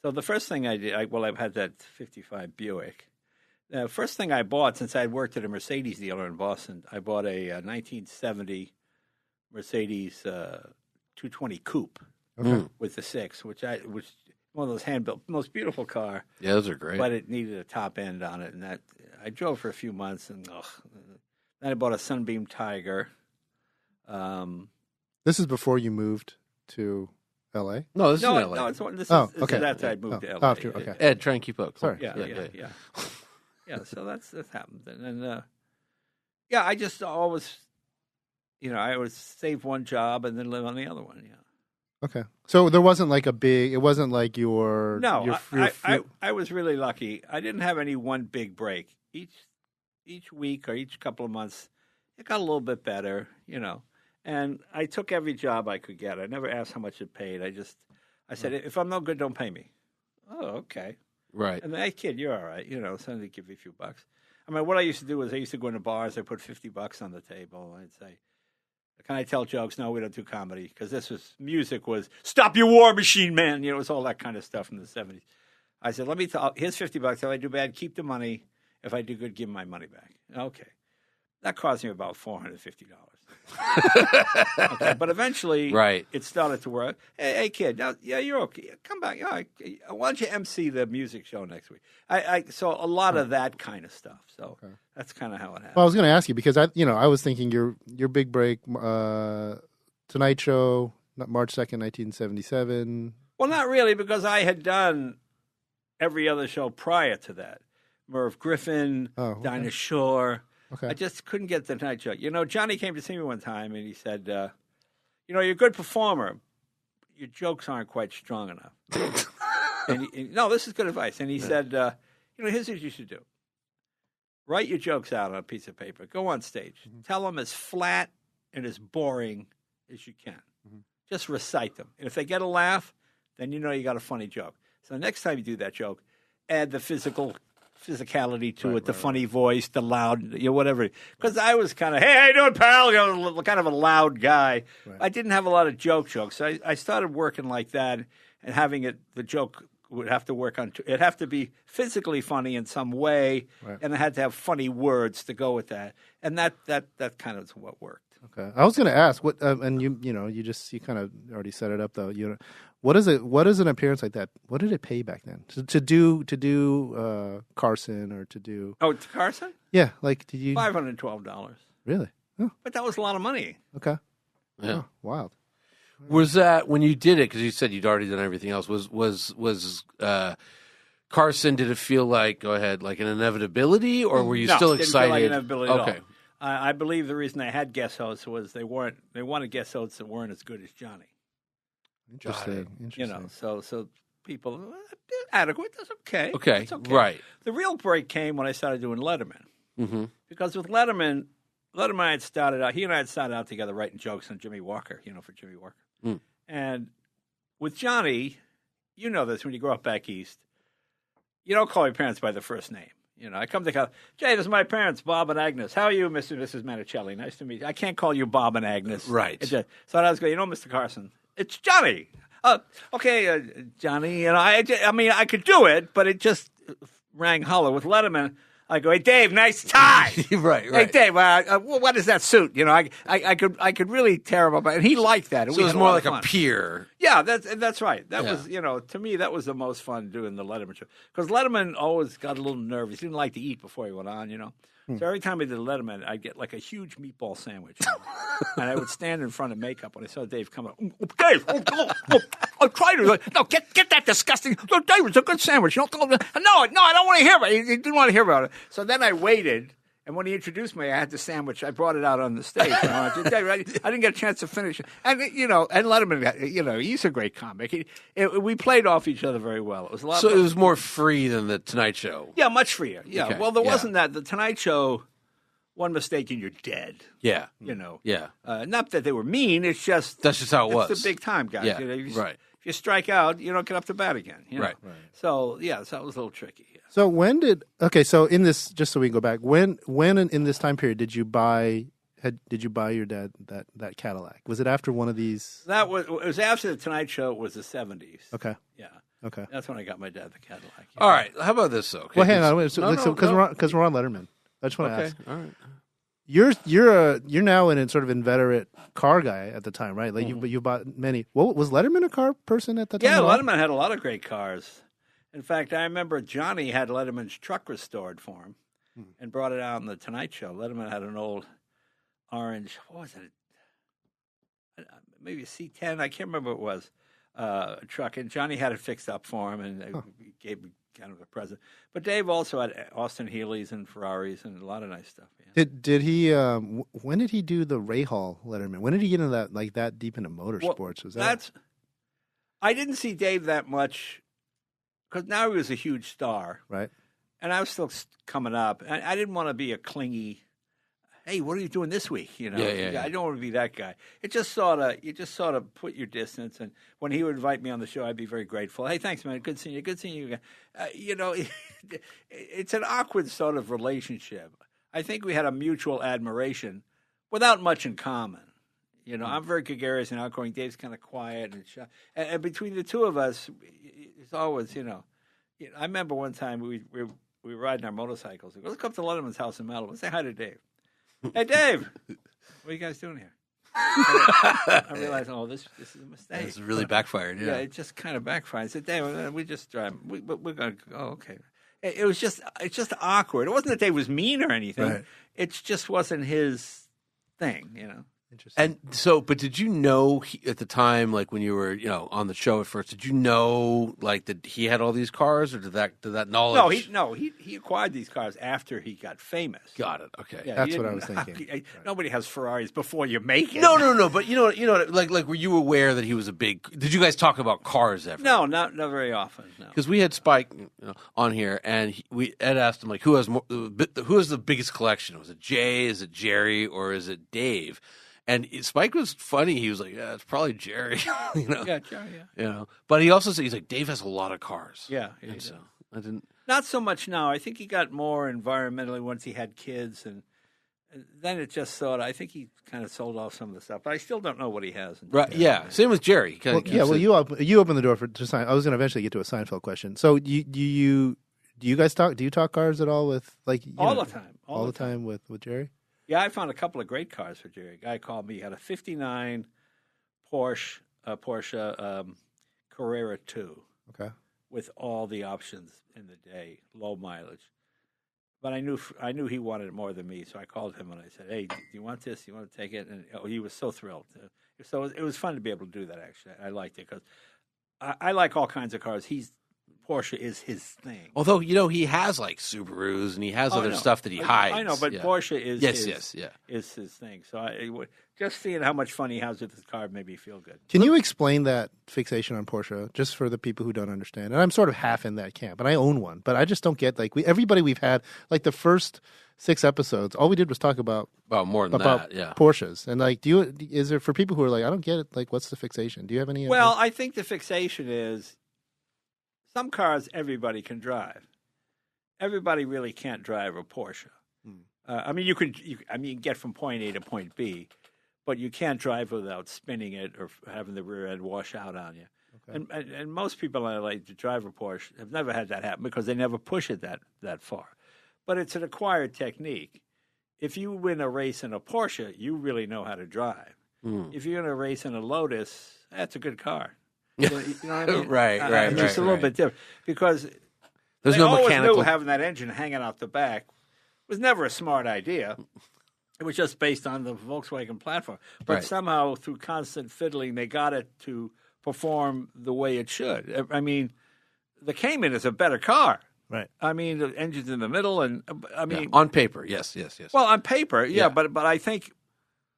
So the first thing I did, I've had that 55 Buick. The first thing I bought, since I had worked at a Mercedes dealer in Boston, I bought a 1970 Mercedes 220 coupe with the 6, which one of those hand-built, most beautiful car. Yeah, those are great. But it needed a top end on it, and that I drove for a few months, and then I bought a Sunbeam Tiger. This is before you moved to L.A.? No, this is in L.A. No, this is after I'd moved to L.A. After, okay. Ed, try and keep up. Sorry. Yeah. Yeah, so that's happened. And then, I just always, you know, I would save one job and then live on the other one, yeah. Okay. So there wasn't like it wasn't like your... No, I was really lucky. I didn't have any one big break. Each week or each couple of months, it got a little bit better, you know. And I took every job I could get. I never asked how much it paid. I said, if I'm no good, don't pay me. Oh, okay. Right. And then, hey, kid, you're all right. You know, so they give you a few bucks. I mean, what I used to do was I used to go into bars. I put $50 on the table. I'd say, can I tell jokes? No, we don't do comedy. Because music was, stop your war machine, man. You know, it was all that kind of stuff in the 70s. I said, here's $50. If I do bad, keep the money. If I do good, give my money back. Okay. That cost me about $450. Okay, but eventually, it started to work. Hey, kid, now, you're okay. Come back. Why don't you MC the music show next week? So a lot of that kind of stuff. So that's kind of how it happened. Well, I was going to ask you because I was thinking your big break, Tonight Show, March 2nd, 1977. Well, not really, because I had done every other show prior to that. Merv Griffin, Dinah Shore. Okay. I just couldn't get the Tonight Show. You know, Johnny came to see me one time, and he said, you know, you're a good performer. Your jokes aren't quite strong enough. No, this is good advice. And he said, you know, here's what you should do. Write your jokes out on a piece of paper. Go on stage. Mm-hmm. Tell them as flat and as boring as you can. Mm-hmm. Just recite them. And if they get a laugh, then you know you got a funny joke. So next time you do that joke, add the physicality to it, the funny voice, the loud, you know, whatever. Because I was kind of, hey, how you doing, pal? You know, kind of a loud guy. Right. I didn't have a lot of jokes. So I started working like that, and having the joke would have to work on, it'd have to be physically funny in some way, and it had to have funny words to go with that. And that kind of is what worked. Okay. I was going to ask what, and you kind of already set it up though. You know, what is an appearance like that? What did it pay back then to do Carson or to do? Oh, to Carson? Yeah, like did you $512. Really? But that was a lot of money. Okay. Yeah. Oh, wild. Was that when you did it? Because you said you'd already done everything else. Was Carson? Did it feel like like an inevitability, or were you still didn't feel excited? like inevitability at all. Okay. I believe the reason they had guest hosts was they wanted guest hosts that weren't as good as Johnny. Interesting. So people adequate. That's okay. Okay. That's okay. Right. The real break came when I started doing Letterman. Mm-hmm. Because with Letterman had started out. He and I had started out together writing jokes on Jimmy Walker. For Jimmy Walker. Mm. And with Johnny, you know this when you grow up back east, you don't call your parents by their first name. I come to college. Jay, this is my parents, Bob and Agnes. How are you, Mr. and Mrs. Manicelli? Nice to meet you. I can't call you Bob and Agnes. Right. So I was going, Mr. Carson, it's Johnny. Okay, Johnny. I could do it, but it just rang hollow. With Letterman, I go, hey, Dave, nice tie. right. Hey, Dave, what does that suit? I could really tear him up. And he liked that. And So it was more like a peer. Yeah, that's right. That was, to me, that was the most fun doing the Letterman show. Because Letterman always got a little nervous. He didn't like to eat before he went on, So every time I did Letterman, I'd get like a huge meatball sandwich. And I would stand in front of makeup when I saw Dave come up. Dave, I'll try to. No, get that disgusting. No, Dave, it's a good sandwich. No, I don't want to hear about it. He didn't want to hear about it. So then I waited. And when he introduced me, I had the sandwich. I brought it out on the stage. I didn't get a chance to finish it. And, and Letterman, he's a great comic. We played off each other very well. It was a lot. So it was more free than the Tonight Show. Yeah, much freer. Yeah. Okay. Well, there wasn't that. The Tonight Show, one mistake and you're dead. Yeah. Yeah. Not that they were mean. It's just that's just how it was. It's the big time, guys. Yeah. Right. If you strike out, you don't get up to bat again. Right. So that was a little tricky. Yeah. So in this, just so we can go back, when in this time period did you buy your dad that Cadillac? Was it after one of these? It was after the Tonight Show. It was the 70s. Okay. Yeah. Okay. That's when I got my dad the Cadillac. Yeah. All right. How about this though? Okay. Well, hang on. Because we're on Letterman. I just want to ask. All right. You're now an sort of inveterate car guy at the time, right? Like you bought many. What was Letterman a car person at the time? Yeah, Letterman had a lot of great cars. In fact, I remember Johnny had Letterman's truck restored for him and brought it out on the Tonight Show. Letterman had an old orange, what was it? Maybe a C10, I can't remember what it was, truck. And Johnny had it fixed up for him and gave me kind of a present. But Dave also had Austin Healey's and Ferraris and a lot of nice stuff. Yeah. Did he? When did he do the Ray Hall Letterman? When did he get into that deep into motorsports? I didn't see Dave that much because now he was a huge star, right? And I was still coming up. I didn't want to be a clingy. Hey, what are you doing this week? Yeah. I don't want to be that guy. You just sort of put your distance. And when he would invite me on the show, I'd be very grateful. Hey, thanks, man. Good seeing you. Good seeing you again. It's an awkward sort of relationship. I think we had a mutual admiration without much in common. I'm very gregarious and outgoing. Dave's kind of quiet and shy. And between the two of us, it's always, I remember one time we were riding our motorcycles. We go, let's come to Letterman's house in Malibu. Say hi to Dave. Hey, Dave, what are you guys doing here? I realized, this is a mistake. It's really backfired, Yeah, it just kind of backfired. I said, Dave, we just drive. We're going to go, okay. It's just awkward. It wasn't that Dave was mean or anything. Right. It just wasn't his thing, Interesting. And so, but did you know at the time, like when you were, on the show at first, did you know like that he had all these cars, or did that knowledge? He acquired these cars after he got famous. Got it. Okay, Yeah, that's what I was thinking. Nobody has Ferraris before you make it. No. But like, were you aware that he was a big? Did you guys talk about cars ever? No, not very often. No, because we had Spike on here, and Ed asked him like, who has the biggest collection? Was it Jay? Is it Jerry? Or is it Dave? And Spike was funny. He was like, "Yeah, it's probably Jerry." Yeah, Jerry. Yeah. But he also said he's like, Dave has a lot of cars. Yeah. And so I didn't. Not so much now. I think he got more environmentally once he had kids, and then it just sort of. I think he kind of sold off some of the stuff, but I still don't know what he has. Right? Yeah. Same with Jerry. You open the door to Seinfeld. I was going to eventually get to a Seinfeld question. So do you guys talk? Do you talk cars at all with like all the time? All the time with Jerry? Yeah, I found a couple of great cars for Jerry. A guy called me. He had a '59 Porsche Carrera 2. Okay. With all the options in the day, low mileage. But I knew he wanted it more than me, so I called him and I said, "Hey, do you want this? Do you want to take it?" And he was so thrilled. So it was fun to be able to do that. Actually, I liked it because I like all kinds of cars. Porsche is his thing. Although he has like Subarus and he has other stuff that he hides. I know, but Porsche is is his thing. So just seeing how much fun he has with his car made me feel good. Can you explain that fixation on Porsche just for the people who don't understand? And I'm sort of half in that camp, and I own one, but I just don't get everybody we've had like the first 6 episodes. All we did was talk about Porsches, and is there for people who are like, I don't get it. Like, what's the fixation? Do you have any? Well, I think the fixation is some cars everybody can drive. Everybody really can't drive a Porsche. I mean, you can get from point A to point B. But you can't drive without spinning it or having the rear end wash out on you. Okay. And most people that like to drive a Porsche have never had that happen because they never push it that far. But it's an acquired technique. If you win a race in a Porsche, you really know how to drive. If you're in a race in a Lotus, that's a good car. You know what I mean? Right. Just a little bit different because there's they no always mechanical. knew having that engine hanging out the back was never a smart idea. It was just based on the Volkswagen platform. But somehow, through constant fiddling, they got it to perform the way it should. I mean, the Cayman is a better car. Right. I mean, the engine's in the middle, and I mean... on paper, yes. Well, on paper, but I think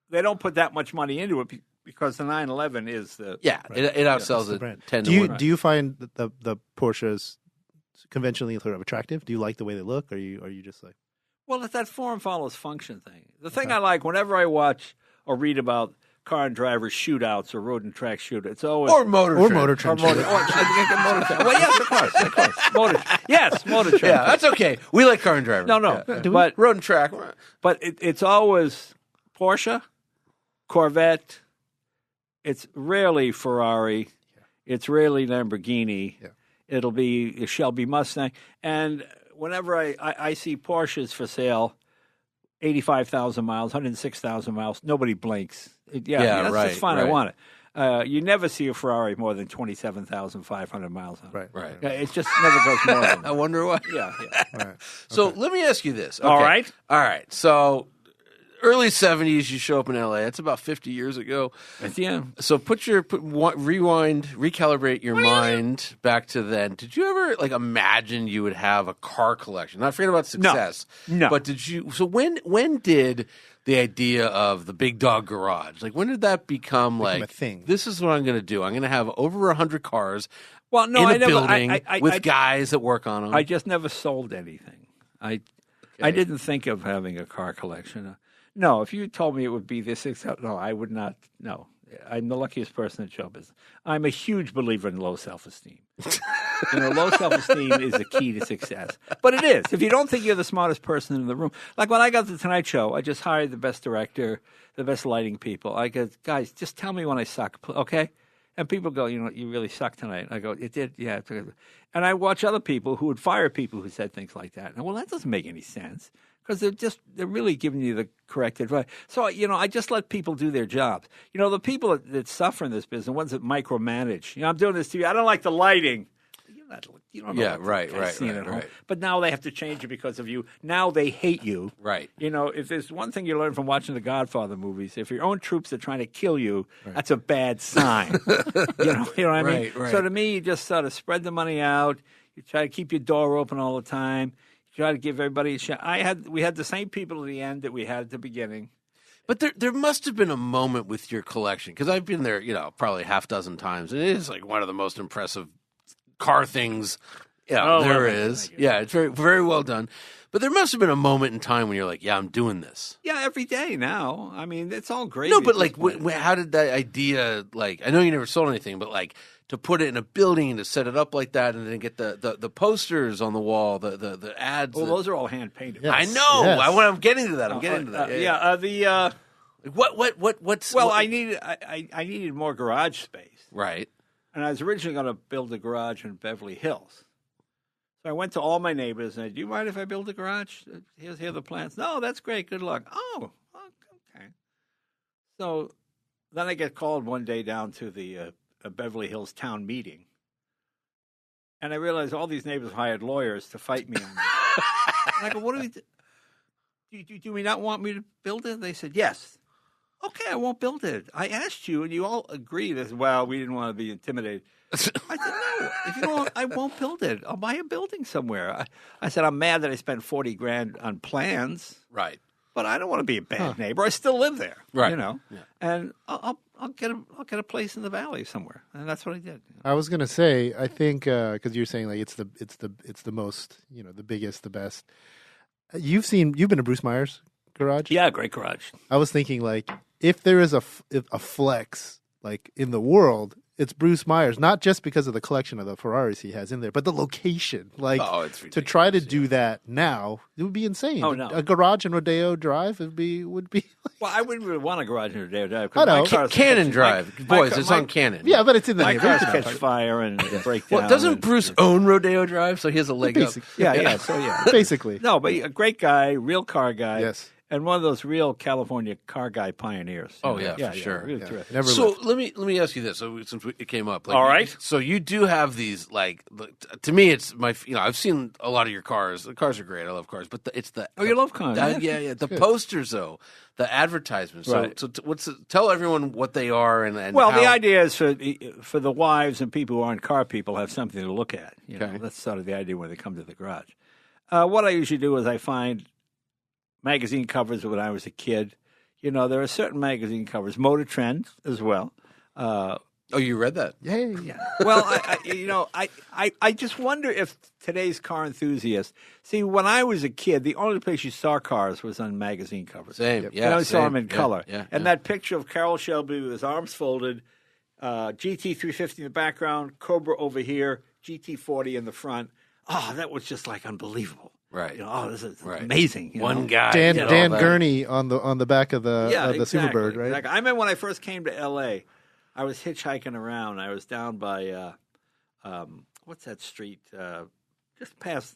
they don't put that much money into it because the 911 is the... Yeah, it outsells it 10 to 1. Do you find that the Porsches conventionally sort of attractive? Do you like the way they look, or are you just like... Well, it's that form follows function thing. The thing I like whenever I watch or read about car and driver shootouts or road and track shootouts, it's always MotorTrend. Well, yes, of course. MotorTrend. Yeah, that's okay. We like car and driver. No, yeah. But road and track. But it's always Porsche, Corvette. It's rarely Ferrari. It's rarely Lamborghini. Yeah. It'll be a Shelby Mustang, and whenever I see Porsches for sale, 85,000 miles, 106,000 miles, nobody blinks. That's fine. Right. I want it. You never see a Ferrari more than 27,500 miles on it. Right. It just never goes more than that. I wonder why. Yeah. Right. So let me ask you this. Okay. All right. So early 70s, you show up in L.A. That's about 50 years ago. Yeah. So rewind, recalibrate your mind back to then. Did you ever imagine you would have a car collection? Not forget about success. No. But did you? So when did the idea of the big dog garage, when did that become a thing? This is what I'm going to do. I'm going to have over 100 cars. Well, no, in a building with guys that work on them. I just never sold anything. I didn't think of having a car collection. No, if you told me it would be this, no, I would not. No, I'm the luckiest person in show business. I'm a huge believer in low self-esteem. Low self-esteem is the key to success. But it is. If you don't think you're the smartest person in the room, like when I got the Tonight Show, I just hired the best director, the best lighting people. I go, guys, just tell me when I suck, okay? And people go, you really suck tonight. I go, it did, yeah. And I watch other people who would fire people who said things like that. And that doesn't make any sense. Because they're really giving you the correct advice. So, I just let people do their jobs. The people that suffer in this business, the ones that micromanage. I'm doing this to you. I don't like the lighting. You don't know right. But now they have to change it because of you. Now they hate you. Right. If there's one thing you learn from watching the Godfather movies, if your own troops are trying to kill you, that's a bad sign. You know what I mean? Right. So to me, you just sort of spread the money out. You try to keep your door open all the time. Try to give everybody a shot. We had the same people at the end that we had at the beginning. But there must have been a moment with your collection, because I've been there, probably half dozen times. And it is one of the most impressive car things there is. Yeah, it's very, very well done. But there must have been a moment in time when you're like, yeah, I'm doing this. Yeah, every day now. I mean, it's all great. No, but how did that idea, I know you never sold anything, but to put it in a building and to set it up like that and then get the posters on the wall, the ads. Well, those are all hand painted. Yes. I know. Yes. I'm getting to that. I'm getting to that. What's I needed more garage space. Right. And I was originally going to build a garage in Beverly Hills. So I went to all my neighbors and I said, do you mind if I build a garage? Here are the plans. No, that's great. Good luck. Oh, okay. So then I get called one day down to the Beverly Hills town meeting. And I realized all these neighbors hired lawyers to fight me on this. And I go, what do we do? Do we not want me to build it? They said, yes. Okay, I won't build it. I asked you, and you all agreed. As well, we didn't want to be intimidated. I said, no, if you don't, I won't build it. I'll buy a building somewhere. I said, I'm mad that I spent $40,000 on plans. Right. But I don't want to be a bad neighbor. I still live there. Right. You know? Yeah. And I'll get a place in the valley somewhere. And that's what I did. I was gonna say, I think because you're saying like it's the most, the biggest, the best. You've been to Bruce Meyer's garage? Yeah, great garage. I was thinking like if there is a flex like in the world, it's Bruce Meyer's, not just because of the collection of the Ferraris he has in there, but the location. Like to try to do that now, it would be insane. Oh no, a garage in Rodeo Drive would be. Well, I wouldn't really want a garage in Rodeo Drive. I know. Cannon Drive, boys. It's on Cannon. Yeah, but it's in the my cars neighborhood. catch fire and break down. Well, doesn't Bruce own Rodeo Drive? So he has a leg up. Yeah. So yeah, basically. No, but a great guy, real car guy. Yes. And one of those real California car guy pioneers. Oh yeah, for sure. Really terrific. Never so lived. let me ask you this. So since it came up, like, all right. So you do have these like to me, it's my I've seen a lot of your cars. The cars are great. I love cars, but it's the you love cars? Yeah. The posters though, the advertisements. Right. So tell everyone what they are and well, how... the idea is for the wives and people who aren't car people have something to look at. Okay. That's sort of the idea when they come to the garage. What I usually do is I find magazine covers when I was a kid. There are certain magazine covers, MotorTrend as well. Oh, you read that? Yeah. Well, I just wonder if today's car enthusiasts see. When I was a kid, the only place you saw cars was on magazine covers. Same, yeah. You only saw them in color. Yeah, and that picture of Carroll Shelby with his arms folded, GT350 in the background, Cobra over here, GT40 in the front. Oh, that was just like unbelievable. Right. This is amazing. One guy. Dan Gurney on the back of the exactly, Superbird, right? Exactly. I remember when I first came to L.A., I was hitchhiking around. I was down by what's that street? Just past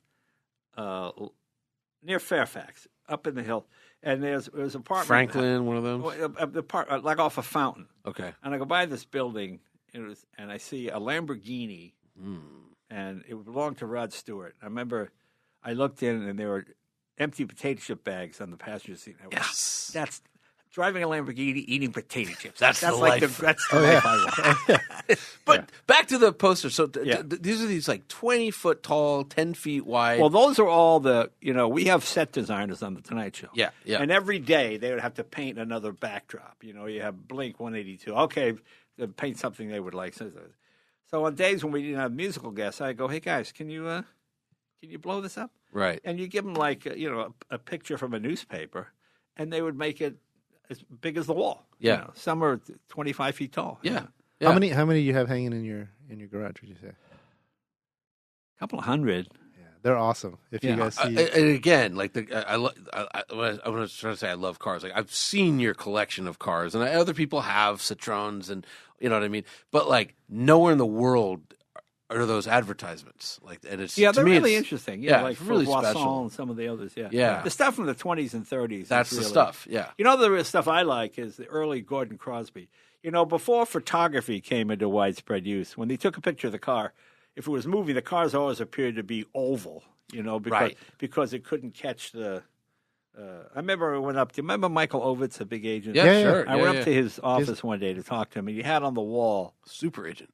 near Fairfax, up in the hill. And there's an apartment. Franklin, one of them. The part like off a fountain. Okay. And I go by this building, and I see a Lamborghini, and it belonged to Rod Stewart. I remember. I looked in, and there were empty potato chip bags on the passenger seat. Yes. That's driving a Lamborghini, eating potato chips. That's the like life. That's the life I want. But back to the poster. So these are these like 20-foot tall, 10 feet wide. Well, those are all we have set designers on the Tonight Show. Yeah. And every day they would have to paint another backdrop. You have Blink 182. Okay, paint something they would like. So on days when we didn't have musical guests, I go, hey guys, can you blow this up? Right. And you give them like a picture from a newspaper, and they would make it as big as the wall. Yeah. Some are 25 feet tall. Yeah. How many do you have hanging in your garage? Would you say? A couple of hundred. Yeah, they're awesome. If you guys see, and again, like I was trying to say I love cars. Like I've seen your collection of cars, and other people have Citroens, and you know what I mean. But like nowhere in the world are those advertisements. Like, and it's they're to me, really interesting. Yeah, like really Boisson special. and some of the others. Yeah, Yeah. The stuff from the 20s and 30s. That's the stuff. Yeah. The stuff I like is the early Gordon Crosby. Before photography came into widespread use, when they took a picture of the car, if it was moving, the cars always appeared to be oval. Because it couldn't catch the. I remember I went up. Do you remember Michael Ovitz, a big agent? Yeah, sure. I went up to his office one day to talk to him, and he had on the wall super agent.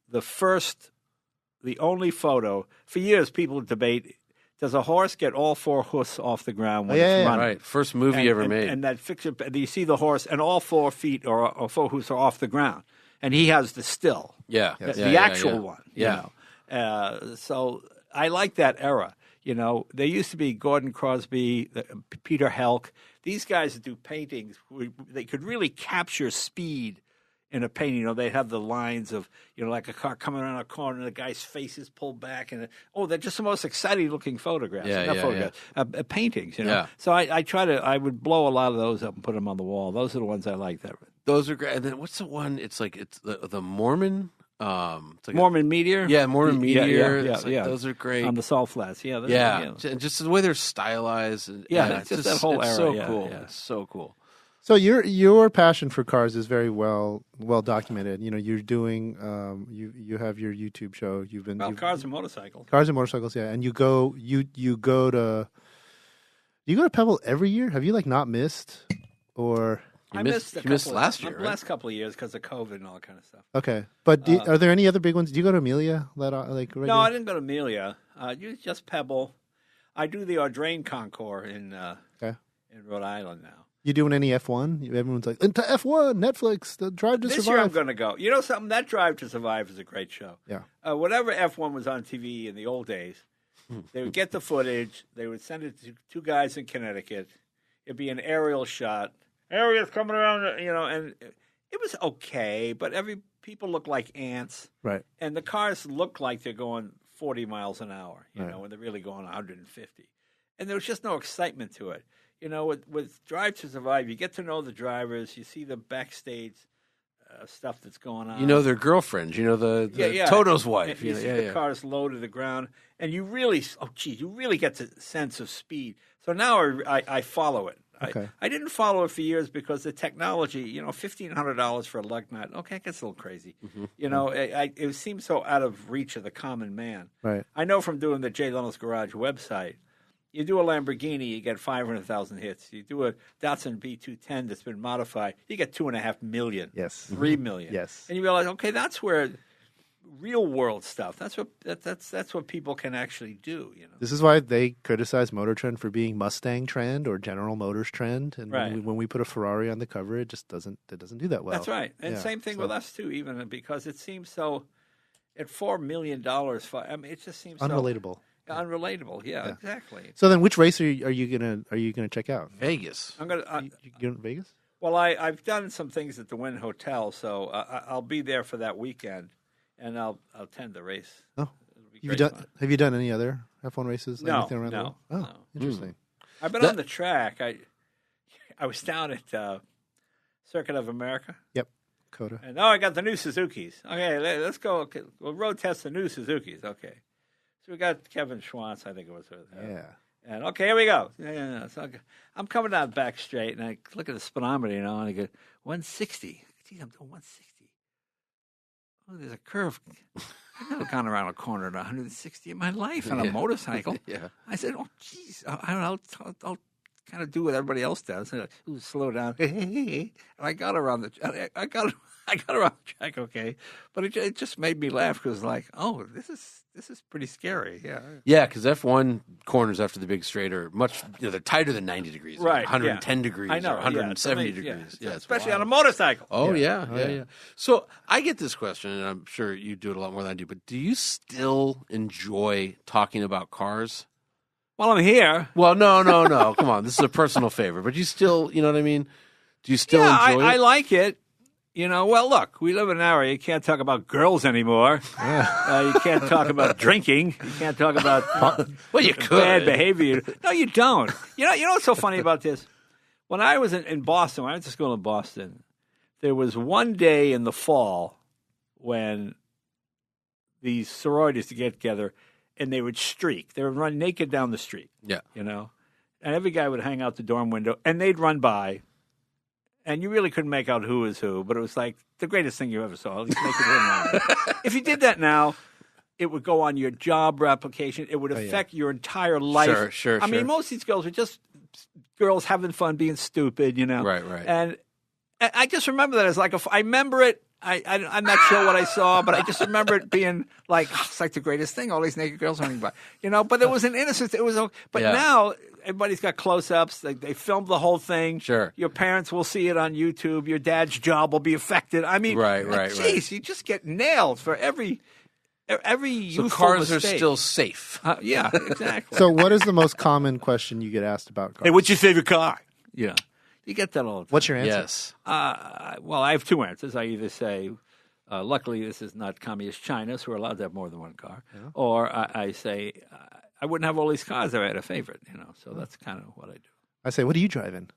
The only photo. For years, people debate: does a horse get all four hoofs off the ground when it's running? Right. First movie ever made. And that picture, you see the horse, and all 4 feet or 4 hoofs are off the ground, and he has the still. Yeah. The actual one. Yeah. So I like that era. There used to be Gordon Crosby, Peter Helk. These guys that do paintings, they could really capture speed in a painting. They have the lines of, like a car coming around a corner and the guy's face is pulled back. And, they're just the most exciting looking photographs. Paintings, Yeah. So I would blow a lot of those up and put them on the wall. Those are the ones I like. Those are great. And then what's the one? It's the Mormon. It's like Mormon Meteor? Yeah, Mormon Meteor. Yeah. Those are great. On the Salt Flats, And just the way they're stylized. And, it's just that whole era. So cool. Yeah. It's so cool. so your passion for cars is very well documented. You're doing you have your YouTube show. You've been Cars and motorcycles. Cars and motorcycles, yeah. And you go to Do you go to Pebble every year? Have you not missed or? You missed last year, the right? last couple of years because of COVID and all that kind of stuff. Okay, but are there any other big ones? Do you go to Amelia? Regular? No, I didn't go to Amelia. Just Pebble. I do the Audrain Concours in Rhode Island now. You doing any F1? Everyone's like, into F1, Netflix, the Drive to Survive. This year I'm going to go. You know something? That Drive to Survive is a great show. Yeah. Whatever F1 was on TV in the old days, they would get the footage. They would send it to two guys in Connecticut. It'd be an aerial shot. Ariel's coming around, and it was okay, but people look like ants. Right. And the cars look like they're going 40 miles an hour, when they're really going 150. And there was just no excitement to it. With Drive to Survive, you get to know the drivers. You see the backstage stuff that's going on. You know their girlfriends. You know the Toto's wife. You see the cars low to the ground. And you really, you really get the sense of speed. So now I follow it. Okay. I didn't follow it for years because the technology, $1,500 for a lug nut. Okay, it gets a little crazy. Mm-hmm. It seems so out of reach of the common man. Right. I know from doing the Jay Leno's Garage website, you do a Lamborghini, you get 500,000 hits. You do a Datsun B210 that's been modified, you get 2.5 million. Yes. 3 million. Yes. And you realize, okay, that's where real world stuff. That's what people can actually do. This is why they criticize MotorTrend for being Mustang trend or General Motors trend, and when we put a Ferrari on the cover, it doesn't do that well. That's right, and same thing with us too. Even because it seems so at $4 million. It just seems unrelatable. Unrelatable, yeah, exactly. So then, which race are you gonna check out? Vegas. I'm gonna. You going to Vegas? Well, I've done some things at the Wynn Hotel, so I'll be there for that weekend. And I'll attend the race. Oh, have you done any other F1 races? No, anything around the world? Oh, interesting. I've been on the track. I was down at Circuit of America. Yep, Coda. And I got the new Suzukis. Okay, let's go. Okay, we'll road test the new Suzukis. Okay, so we got Kevin Schwantz, I think it was. Yeah. And okay, here we go. Yeah. So I'm coming down back straight, and I look at the speedometer, and I go 160. Geez, I'm doing 160. Oh, there's a curve. I've never gone around a corner at 160 in my life on a motorcycle. Yeah. I said, "Oh, geez, I'll kind of do what everybody else does. Ooh, slow down." And I got around the track, okay, but it just made me laugh because, oh, this is pretty scary. Yeah. Yeah, because F1 corners after the big straight are much, they're tighter than 90 degrees, right? 110 degrees, I know, or 170 degrees. Yeah, especially on a motorcycle. Oh yeah. So I get this question, and I'm sure you do it a lot more than I do. But do you still enjoy talking about cars? Well, I'm here. Well, no. Come on, this is a personal favor, but you still, you know what I mean? Do you still enjoy it? I like it. Well, look, we live in an era you can't talk about girls anymore. You can't talk about drinking. You can't talk about you could. Bad behavior. No, you don't. You know what's so funny about this? When I was in Boston, when I went to school in Boston, there was one day in the fall when these sororities would get together and they would streak. They would run naked down the street. Yeah. And every guy would hang out the dorm window and they'd run by. And you really couldn't make out who was who, but it was like the greatest thing you ever saw. At least make it If you did that now, it would go on your job application. It would affect your entire life. Sure. I mean, most of these girls were just girls having fun, being stupid, Right. And I just remember that as I remember it. I'm not sure what I saw, but I just remember it being it's like the greatest thing. All these naked girls running by, But there was an innocence. It was, but now everybody's got close-ups. They filmed the whole thing. Sure. Your parents will see it on YouTube. Your dad's job will be affected. I mean, right. You just get nailed for every so cars mistake. Are still safe. Yeah, exactly. So, what is the most common question you get asked about cars? Hey, what's your favorite car? Yeah. You get that all the time. What's your answer? Yes. Well, I have two answers. I either say, luckily this is not communist China, so we're allowed to have more than one car. Yeah. Or I say, I wouldn't have all these cars if I had a favorite, So that's kind of what I do. I say, what are you driving?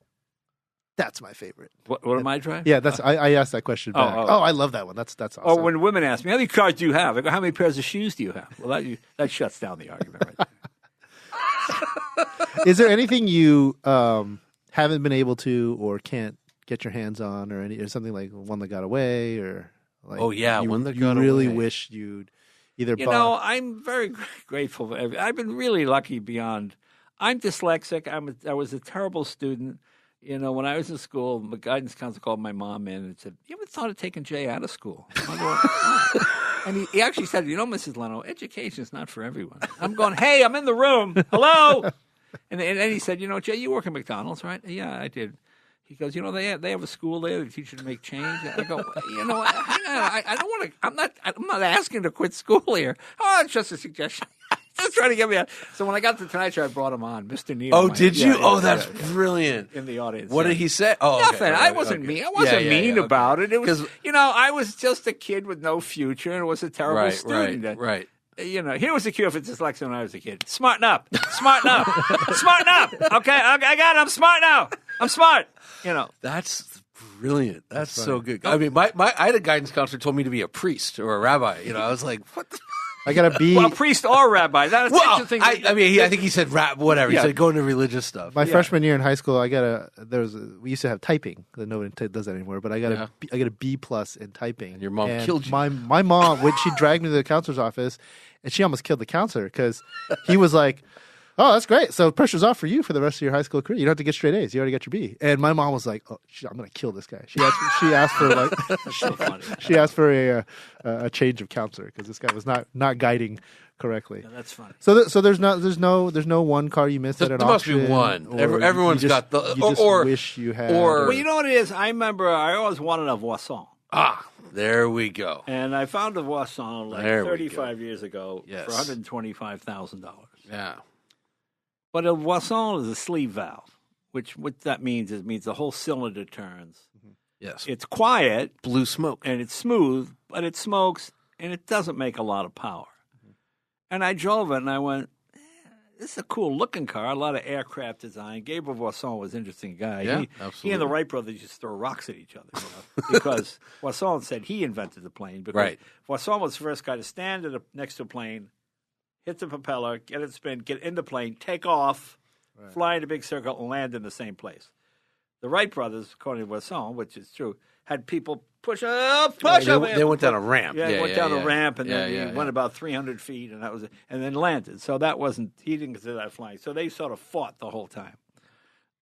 That's my favorite. What am I driving? Yeah, that's. I asked that question back. Oh, I love that one. That's awesome. Or when women ask me, how many cars do you have? I go, how many pairs of shoes do you have? Well, that shuts down the argument right there. Is there anything you haven't been able to or can't get your hands on, or something like one that got away, or one that got away. You really wish you'd either. I'm very grateful for I've been really lucky beyond. I'm dyslexic. I was a terrible student. You know, when I was in school, the guidance counselor called my mom in and said, "You ever thought of taking Jay out of school?" I'm going, "Oh." And he actually said, "You know, Mrs. Leno, education is not for everyone." I'm going, "Hey, I'm in the room. Hello." And then he said, "You know, Jay, you work at McDonald's, right?" "Yeah, I did." He goes, "You know, they have a school there that teach you to make change." I go, "You know, hang on. I don't want to. I'm not asking to quit school here. Oh, it's just a suggestion." Just trying to get me out. So when I got to Tonight Show, I brought him on, Mr. Neal. Oh, did you? That's brilliant. In the audience. What did he say? Oh, nothing. Okay. I wasn't mean. I wasn't mean about it. It was, I was just a kid with no future and was a terrible student. Right. You know, here was the cure for dyslexia when I was a kid. Smarten up. Smarten up. Smarten up. Okay, I got it. I'm smart now. I'm smart. You know. That's brilliant. That's so good. I mean, I had a guidance counselor told me to be a priest or a rabbi. You know, I was like, what the I gotta be well, priest or rabbi. That's interesting. I think he said whatever. He said go into religious stuff. My freshman year in high school, we used to have typing. Nobody does that anymore. But I got a B+ in typing. And your mom killed you. My mom, when she dragged me to the counselor's office, and she almost killed the counselor because he was like, "Oh, that's great. So pressure's off for you for the rest of your high school career. You don't have to get straight A's. You already got your B." And my mom was like, "Oh, I'm going to kill this guy." She asked for like she asked for a change of counselor because this guy was not guiding correctly. Yeah, that's funny. So there's no one car you missed at an auction. There must be one. Everyone's got the you just wish you had. Well, you know what it is. I remember I always wanted a Voisin. There we go. And I found a Voisin like 35 years ago for $125,000. Yeah. But a Voisin is a sleeve valve, which what that means is the whole cylinder turns. Yes. It's quiet. Blue smoke. And it's smooth, but it smokes, and it doesn't make a lot of power. And I drove it, and I went, this is a cool-looking car, a lot of aircraft design. Gabriel Voisin was an interesting guy. Yeah, absolutely. He and the Wright brothers used to throw rocks at each other, because Voisin said he invented the plane. Because Voisin was the first guy to stand next to a plane, hit the propeller, get it spin, get in the plane, take off, fly in a big circle, and land in the same place. The Wright brothers, according to Voisin, which is true, had people push up. They went down a ramp. Yeah, went down a ramp, and then he went about 300 feet, and then landed. So he didn't consider that flying. So they sort of fought the whole time.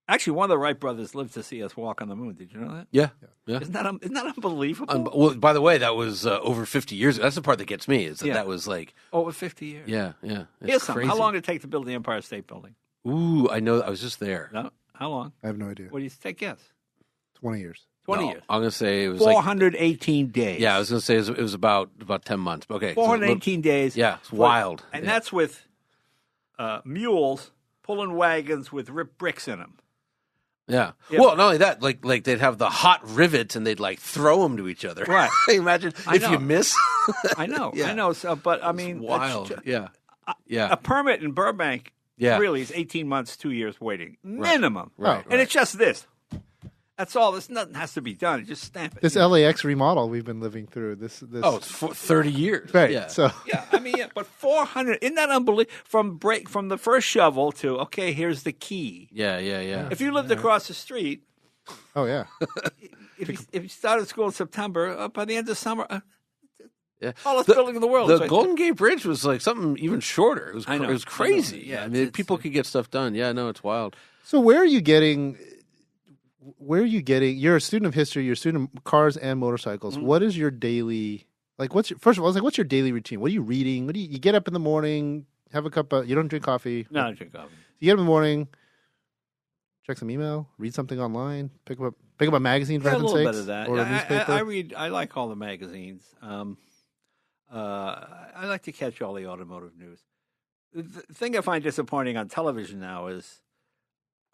Actually, one of the Wright brothers lived to see us walk on the moon. Did you know that? Yeah. Isn't that unbelievable? Well, by the way, that was over 50 years ago. That's the part that gets me, is that was like... Over 50 years. Yeah. Here's something. How long did it take to build the Empire State Building? Ooh, I know. I was just there. No? How long? I have no idea. What do you take guess? 20 years. 20 years. I'm going to say it was 418 days. Yeah, I was going to say it was about 10 months. Okay. 418 days. Yeah, it's wild. And that's with mules pulling wagons with ripped bricks in them. Yeah. Well, not only that, like they'd have the hot rivets and they'd like throw them to each other. Right. Imagine if you miss. I know. I know. So, but I mean, it's wild. Yeah. A permit in Burbank really is 18 months, 2 years waiting minimum. Right. And it's just this. That's all. Nothing has to be done. You just stamp it. This LAX remodel we've been living through. This. Oh, it's 30 years. Right. Yeah. So. Yeah. I mean, but 400. Isn't that unbelievable? From the first shovel to here's the key. Yeah. If you lived across the street. Oh yeah. If you started school in September, by the end of summer. Tallest building in the world. The Golden Gate Bridge was like something even shorter. It was I know. It was crazy. Yeah. I mean, people could get stuff done. Yeah. No, it's wild. So where are you getting? You're a student of history. You're a student of cars and motorcycles. Mm-hmm. What is your daily first of all? What's your daily routine? What are you reading? You get up in the morning, have a cup of. You don't drink coffee. No, I don't drink coffee. You get up in the morning, check some email, read something online, pick up a magazine. For heaven's sakes, a little bit of that. Or a newspaper. I read. I like all the magazines. I like to catch all the automotive news. The thing I find disappointing on television now is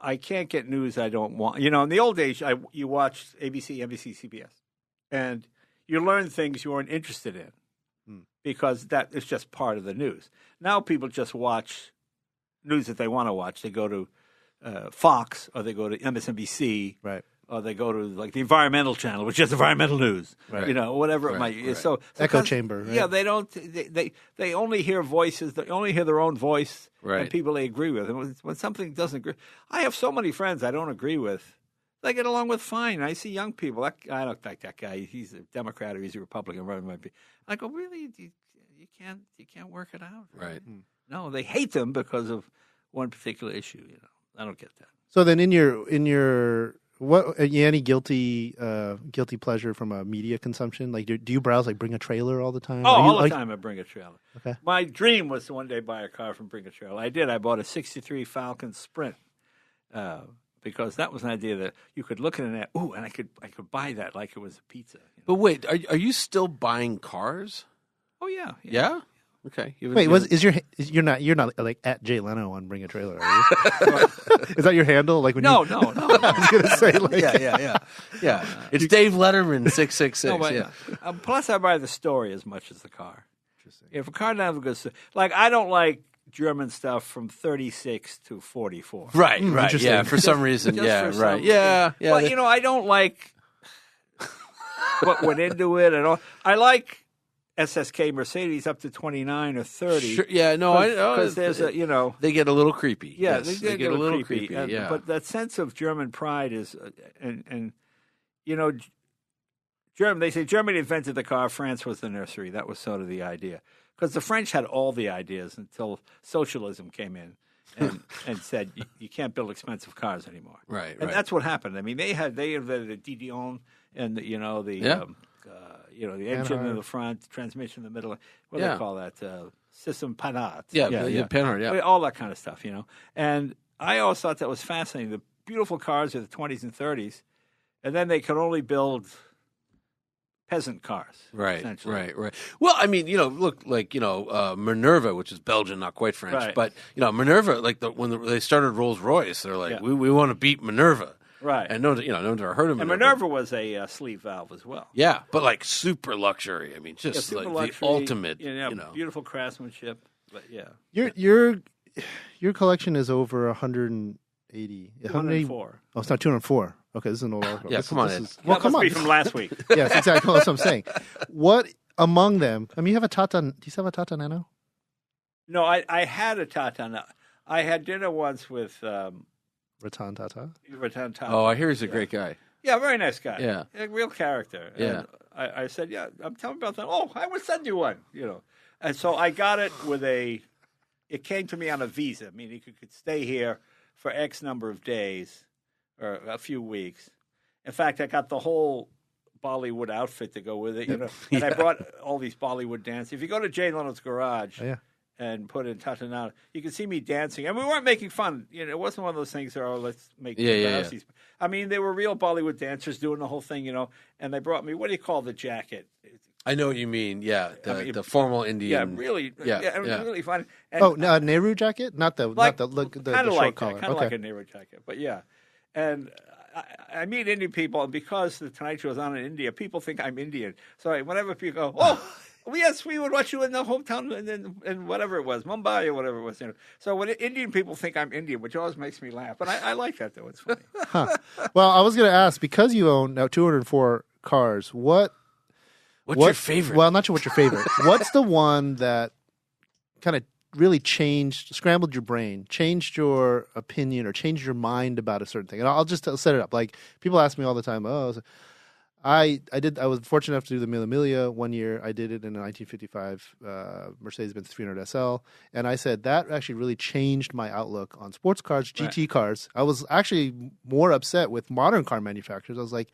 I can't get news I don't want. You know, in the old days, you watched ABC, NBC, CBS, and you learn things you weren't interested in because that is just part of the news. Now people just watch news that they want to watch. They go to Fox or they go to MSNBC. Right. Or they go to like the environmental channel, which is environmental news, right. You know, whatever it might be. Right. So echo chamber. Right? Yeah, they don't. They only hear voices. They only hear their own voice and people they agree with. And when something doesn't agree, I have so many friends I don't agree with. They get along with fine. I see young people. I don't like that guy. He's a Democrat or he's a Republican. Whatever it might be. I go, really? You can't work it out. Right. No, they hate them because of one particular issue. I don't get that. So then, in your what any guilty pleasure from a media consumption? Like, do you browse like Bring a Trailer all the time? Oh, all the like, time I bring a trailer. Okay. My dream was to one day buy a car from Bring a Trailer. I did. I bought a '63 Falcon Sprint because that was an idea that you could look at it and and I could buy that like it was a pizza. But wait, are you still buying cars? Oh yeah. Yeah. Okay. Wait, you're not like at Jay Leno on Bring a Trailer, are you? Is that your handle? Like when No. I was gonna say like Yeah. It's Dave Letterman 666. No, but, yeah. Plus, I buy the story as much as the car. If a car doesn't have a good story, like I don't like German stuff from 36 to 44. Right. Interesting. Yeah. For some reason. Just Yeah. for some Right. reason. Yeah. Well, I don't like what went into it at all. I like SSK Mercedes up to 29 or 30. Sure, yeah. No. Because there's a they get a little creepy. Yeah, yes, they get a little creepy. Yeah. But that sense of German pride is, German. They say Germany invented the car, France was the nursery. That was sort of the idea. Because the French had all the ideas until socialism came in and said you can't build expensive cars anymore. Right. And that's what happened. I mean, they invented a Didion and the engine in the front, transmission in the middle. What do they call that? System Panhard. Panhard, yeah. All that kind of stuff, And I always thought that was fascinating. The beautiful cars of the 20s and 30s, and then they could only build peasant cars. Right. Essentially. Right. Well, I mean, look, like, Minerva, which is Belgian, not quite French, Right. but, Minerva, like when they started Rolls Royce, they're like, we want to beat Minerva. Right. And no one's ever heard of And Minerva. Minerva was a sleeve valve as well. Yeah, but like super luxury. I mean, just Super like luxury, the ultimate, beautiful craftsmanship. But Your collection is over 180. 204. Oh, it's not 204. Okay, this is an old article. Yeah, come on, Ed. That must be from last week. Yes, exactly. That's what I'm saying. What among them? I mean, you have a Tata. Do you still have a Tata Nano? No, I had a Tata. I had dinner once with Ratan Tata. Ratan Tata. Oh, I hear he's a great guy. Yeah, very nice guy. Yeah. A real character. Yeah. And I said, I'm telling about that. Oh, I would send you one, And so I got it it came to me on a visa, meaning you could stay here for X number of days or a few weeks. In fact, I got the whole Bollywood outfit to go with it, And I brought all these Bollywood dances. If you go to Jay Leno's garage, and put in Tatanana, you can see me dancing. And we weren't making fun. It wasn't one of those things where, let's make embarrassing. I mean, they were real Bollywood dancers doing the whole thing, and they brought me, what do you call the jacket? I know what you mean. Yeah, the formal Indian. Yeah, really. It was really fun. And Nehru jacket? Not the short collar. Kind of like a Nehru jacket, but yeah. And I meet Indian people, and because the Tonight Show is on in India, people think I'm Indian. So whenever people go, yes, we would watch you in the hometown and whatever it was, Mumbai or whatever it was. So when Indian people think I'm Indian, which always makes me laugh. But I like that, though. It's funny. Well, I was going to ask, because you own now 204 cars, what's your favorite? Well, I'm not sure what's your favorite. What's the one that kind of really scrambled your brain, changed your opinion or changed your mind about a certain thing? And I'll just set it up. Like, people ask me all the time, I was fortunate enough to do the Mille Miglia one year. I did it in a 1955 Mercedes-Benz 300 SL, and I said that actually really changed my outlook on sports cars, GT cars. I was actually more upset with modern car manufacturers. I was like,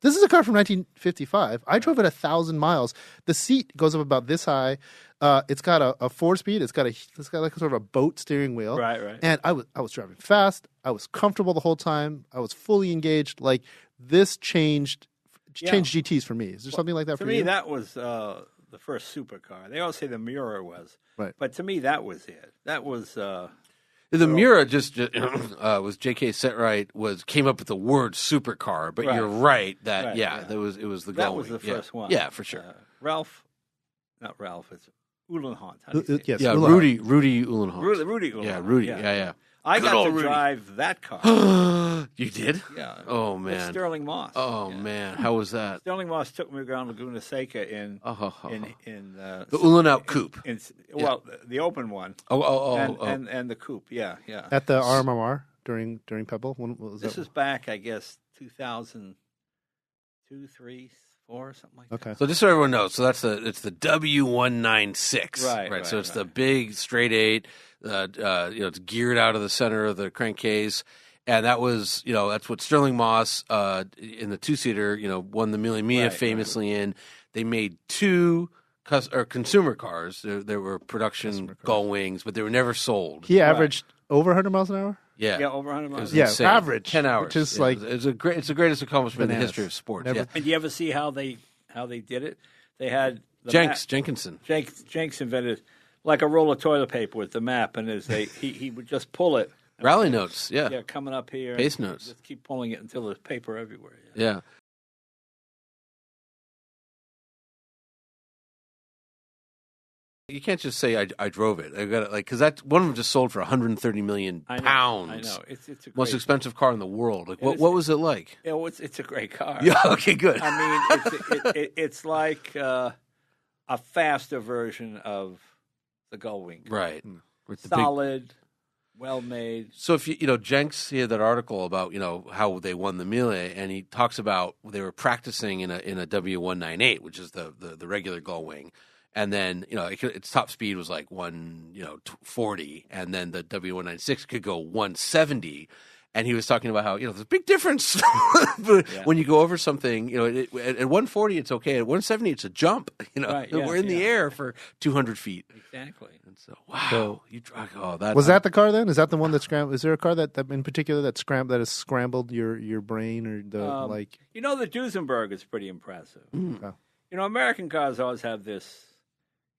this is a car from 1955. I drove it 1,000 miles. The seat goes up about this high. It's got a 4-speed. It's got like a sort of a boat steering wheel. Right. And I was driving fast. I was comfortable the whole time. I was fully engaged. Like, this changed GTs for me. Is there something like that for you? To me, that was the first supercar. They all say the Miura was. Right. But to me, that was it. That was... the Miura just was J.K. Setright came up with the word supercar, but you're right that it was the that going. was the first one. Yeah, for sure. Not Ralph, it's Uhlenhant. Yes, Rudy Uhlenhant. Rudy Uhlenhant. Yeah, Rudy. Yeah. I got to Rudy. drive that car. You did? Yeah. Oh With man. Sterling Moss. Oh man, how was that? Sterling Moss took me around Laguna Seca in the Uhlenhaut coupe. The open one. And the coupe. Yeah. At the RMR during Pebble. When was this that? is back, I guess, 2002, 3, or something like Okay. that. So just so everyone knows, so it's the W196, Right, So it's the right. big straight eight. It's geared out of the center of the crankcase, and that was that's what Sterling Moss in the 2-seater won the Mille Miglia Right, famously in. They made two consumer cars. There were production gull wings, but they were never sold. He averaged over 100 miles an hour. Yeah, Yeah, over 100 It miles. was Yeah, insane. average, 10 hours. which is Yeah, like it's the greatest accomplishment in the bananas. history of sports. Never- Yeah. And do you ever see how they did it? They had the Jenkinson. Jenks invented like a roll of toilet paper with the map, and he would just pull it. Rally notes, yeah. Coming up here. Pace and notes. Just keep pulling it until there's paper everywhere. Yeah. You can't just say I drove it. I got it because that one of them just sold for 130 million pounds. I know. It's a most great, expensive car in the world. Like what was it like? Yeah, well, it's a great car. Yeah. Okay. Good. I mean, it's like a faster version of the Gullwing. Right. With the Solid, well made. So if Jenks, he had that article about how they won the Mille, and he talks about they were practicing in a W198, which is the regular gull wing, and then its top speed was like 140, and then the W196 could go 170. And he was talking about how there's a big difference when you go over something. At 140 it's okay. At 170 it's a jump. Right, we're in the air for 200 feet. Exactly. And so wow, that Was that the car then? Is that the one that scrambled? Is there a car that in particular that has scrambled your brain or the like? The Duesenberg is pretty impressive. Oh. American cars always have this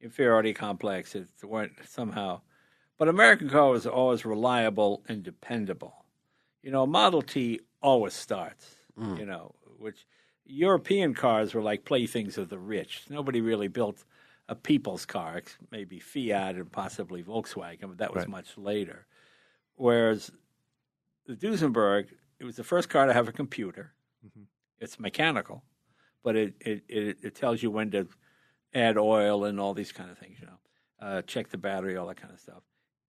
inferiority complex. It weren't somehow, but American car was always reliable and dependable. Model T always starts. Which European cars were like playthings of the rich. Nobody really built a people's car, maybe Fiat and possibly Volkswagen, but that was much later. Whereas the Duesenberg, it was the first car to have a computer. Mm-hmm. It's mechanical, but it tells you when to add oil and all these kind of things, check the battery, all that kind of stuff.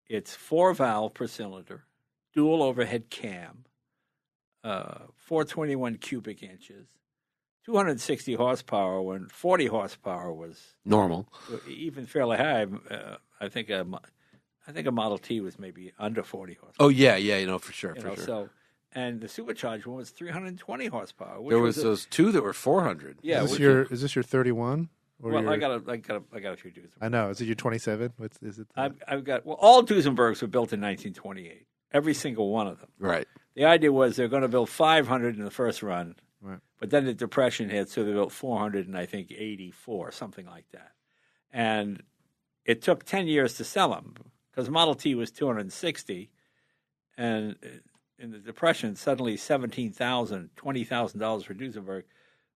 It's 4-valve per cylinder, dual overhead cam, 421 cubic inches, 260 horsepower when 40 horsepower was normal, even fairly high. I think a Model T was maybe under 40 horsepower. Oh yeah, for sure, for sure. So, and the supercharged one was 320 horsepower. There was those two that were 400. Yeah, Is this your 31? Or well, I got a few Duesenbergs. I know. Is it your 27? Is it? I've got all Duesenbergs were built in 1928. Every single one of them. Right. The idea was they're going to build 500 in the first run, right. But then the Depression hit, so they built 400 in, I think, 84, something like that. And it took 10 years to sell them because Model T was 260, and in the Depression, suddenly $17,000, $20,000 for Duesenberg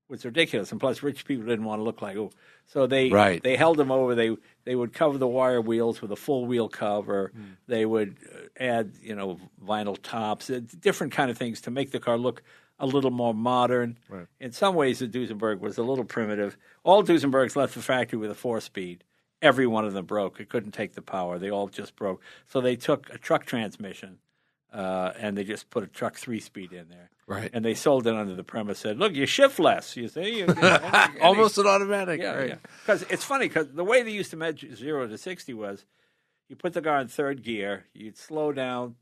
was ridiculous. And plus, rich people didn't want to look like, so they held them over. They would cover the wire wheels with a full wheel cover. They would add, vinyl tops, different kind of things to make the car look a little more modern. Right. In some ways, the Duesenberg was a little primitive. All Duesenbergs left the factory with a 4-speed. Every one of them broke. It couldn't take the power. They all just broke. So they took a truck transmission and they just put a truck 3-speed in there. Right. And they sold it under the premise, said, look, you shift less, you see. Almost an automatic. Yeah, right. yeah. Because it's funny, because the way they used to measure 0 to 60 was you put the car in third gear, you'd slow down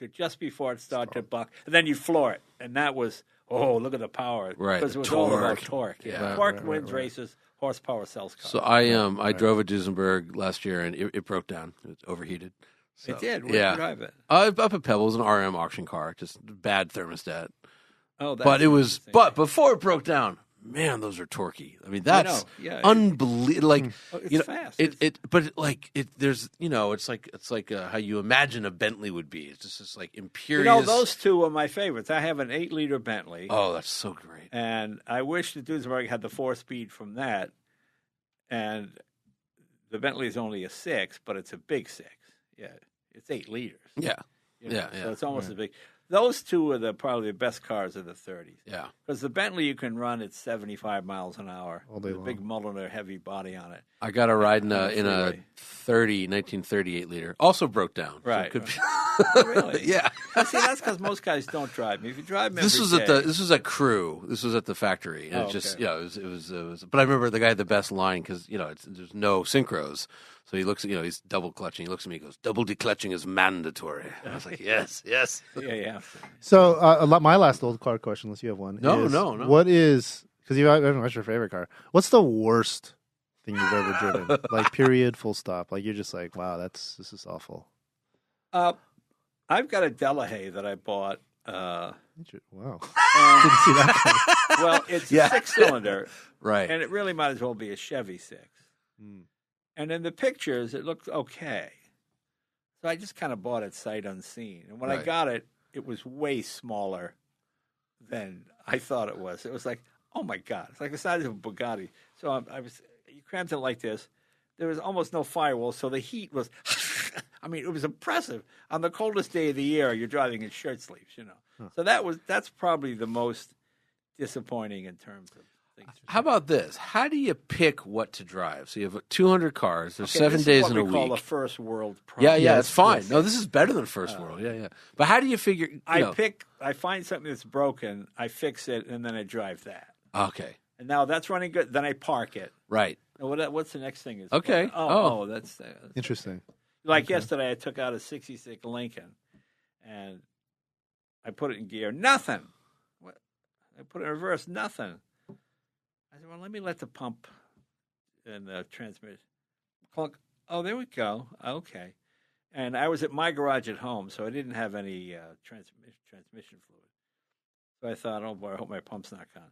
to just before it started to buck, and then you'd floor it. And that was, look at the power. Right. Because it was Torque. all about torque. Yeah. Torque wins races, horsepower sells cars. So I drove a Duesenberg last year, and it broke down. It was overheated. So, It did? Where did you drive it? Up at Pebbles, an RM auction car, just bad thermostat. Oh, that's But it was, interesting. but before it broke down, man, those are torquey. I mean, that's unbelievable. Like, it's fast. There's, it's like how you imagine a Bentley would be. It's just this like imperious. Those two are my favorites. I have an 8-liter Bentley. Oh, that's so great. And I wish the Duesenberg had the 4-speed from that. And the Bentley is only a 6, but it's a big 6. Yeah, it's 8 liters. Yeah. So it's almost as big. those two are probably the best cars of the 30s. Yeah. Because the Bentley you can run at 75 miles an hour All day with a big Mulliner heavy body on it. I got a ride in a freeway. 1938 liter. Also broke down. So Right. it could be- Oh, really? yeah. Now, see, that's because most guys don't drive me. If you drive me, This was at Crew. This was at the factory. And Oh, it just okay. it was. But I remember the guy had the best line because there's no synchros. So he looks, he's double clutching. He looks at me and goes, double declutching is mandatory. And I was like, yes. Yeah. So, my last old car question, unless you have one. No, is, no. What is, because I don't know, what's your favorite car? What's the worst thing you've ever driven? Like, period, full stop. Like, you're just like, wow, this is awful. I've got a Delahaye that I bought. Wow. And, Didn't see that coming. well, it's Yeah. a 6-cylinder, Right. and it really might as well be a Chevy 6. And in the pictures, it looked okay. So I just kind of bought it sight unseen. And when I Right. got it, it was way smaller than I thought it was. It was like, oh my God, it's like the size of a Bugatti. So you cramped it like this. There was almost no firewall, so the heat was, it was impressive. On the coldest day of the year, you're driving in shirt sleeves, Huh. So that's probably the most disappointing in terms of things. How about this? How do you pick what to drive? So you have 200 cars. There's Okay, 7 this is days what in a we call week. a first world problem. Yeah, it's fine. yes. No, this is better than first world. Yeah. But how do you figure? I find something that's broken, I fix it, and then I drive that. Okay. And now that's running good. Then I park it. Right. And what's the next thing? Is Okay. That's Interesting. like Okay. yesterday. I took out a '66 Lincoln, and I put it in gear. Nothing. What? I put it in reverse. Nothing. I said, well, let me let the pump and the transmission. Clunk. Oh, there we go. Okay. And I was at my garage at home, so I didn't have any transmission fluid. So I thought, oh boy, I hope my pump's not gone.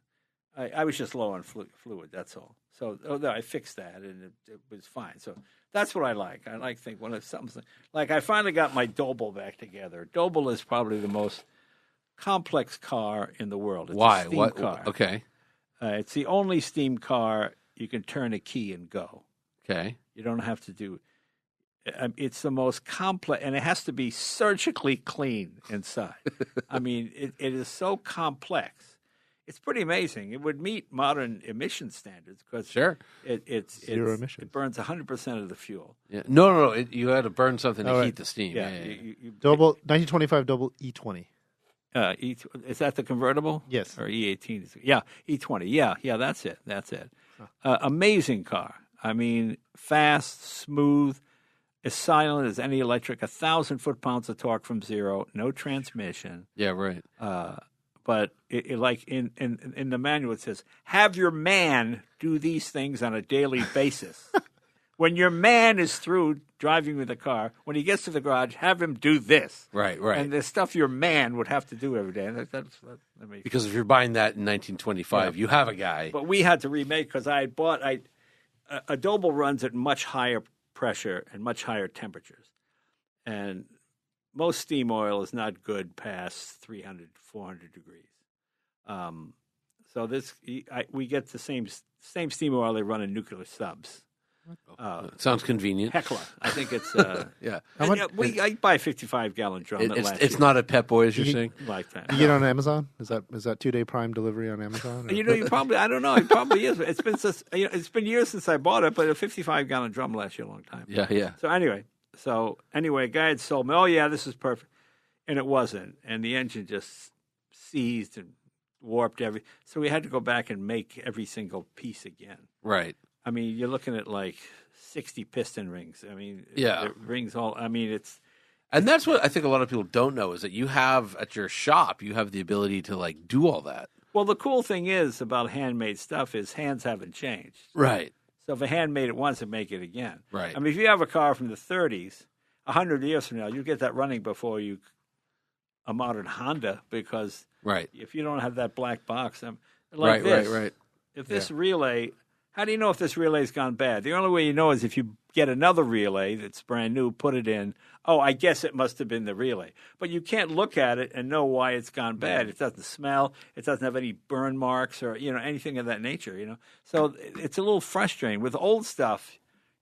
I was just low on fluid, that's all. So I fixed that, and it was fine. So that's what I like. I like think when it's something like I finally got my Doble back together. Doble is probably the most complex car in the world. It's Why? a steam What? car. Okay. It's the only steam car you can turn a key and go. Okay. You don't have to do. It's the most complex, and it has to be surgically clean inside. it is so complex. It's pretty amazing. It would meet modern emission standards because Sure. Zero emissions. It burns 100% of the fuel. Yeah. No. You had to burn something to Oh, right. heat the steam. Yeah. Double 1925 double E20. Is that the convertible? Yes. Or E18? Yeah, E20. Yeah, that's it. Amazing car. Fast, smooth, as silent as any electric, 1,000 foot-pounds of torque from zero, no transmission. Yeah. Right. But it like in the manual it says, have your man do these things on a daily basis. When your man is through driving with the car, when he gets to the garage, have him do this. Right. And the stuff your man would have to do every day. And Because if you're buying that in 1925, you have a guy. But we had to remake because I had bought a Doble runs at much higher pressure and much higher temperatures. And most steam oil is not good past 300, 400 degrees. So we get the same steam oil they run in nuclear subs. Sounds convenient. Heckler. I think it's Yeah. How much? I buy a 55-gallon drum. It's not a Pep Boy, as you're saying. like that. You get it on Amazon? Is that 2-day Prime delivery on Amazon? or- You probably, I don't know. It probably is. It's been years since I bought it, but a 55-gallon drum lasts you a long time. Yeah. So anyway, guy had sold me, oh yeah, this is perfect. And it wasn't. And the engine just seized and warped so we had to go back and make every single piece again. Right. You're looking at like 60 piston rings. Yeah. The rings all, it's. And that's what I think a lot of people don't know is that you have at your shop, you have the ability to do all that. Well, the cool thing is about handmade stuff is hands haven't changed. Right. So if a hand made it once, it make it again. Right. If you have a car from the 30s, 100 years from now, you'll get that running before a modern Honda because Right. if you don't have that black box, Right. If this relay, how do you know if this relay's gone bad? The only way you know is if you get another relay that's brand new, put it in. Oh, I guess it must have been the relay. But you can't look at it and know why it's gone bad. It doesn't smell. It doesn't have any burn marks or anything of that nature. So it's a little frustrating. With old stuff,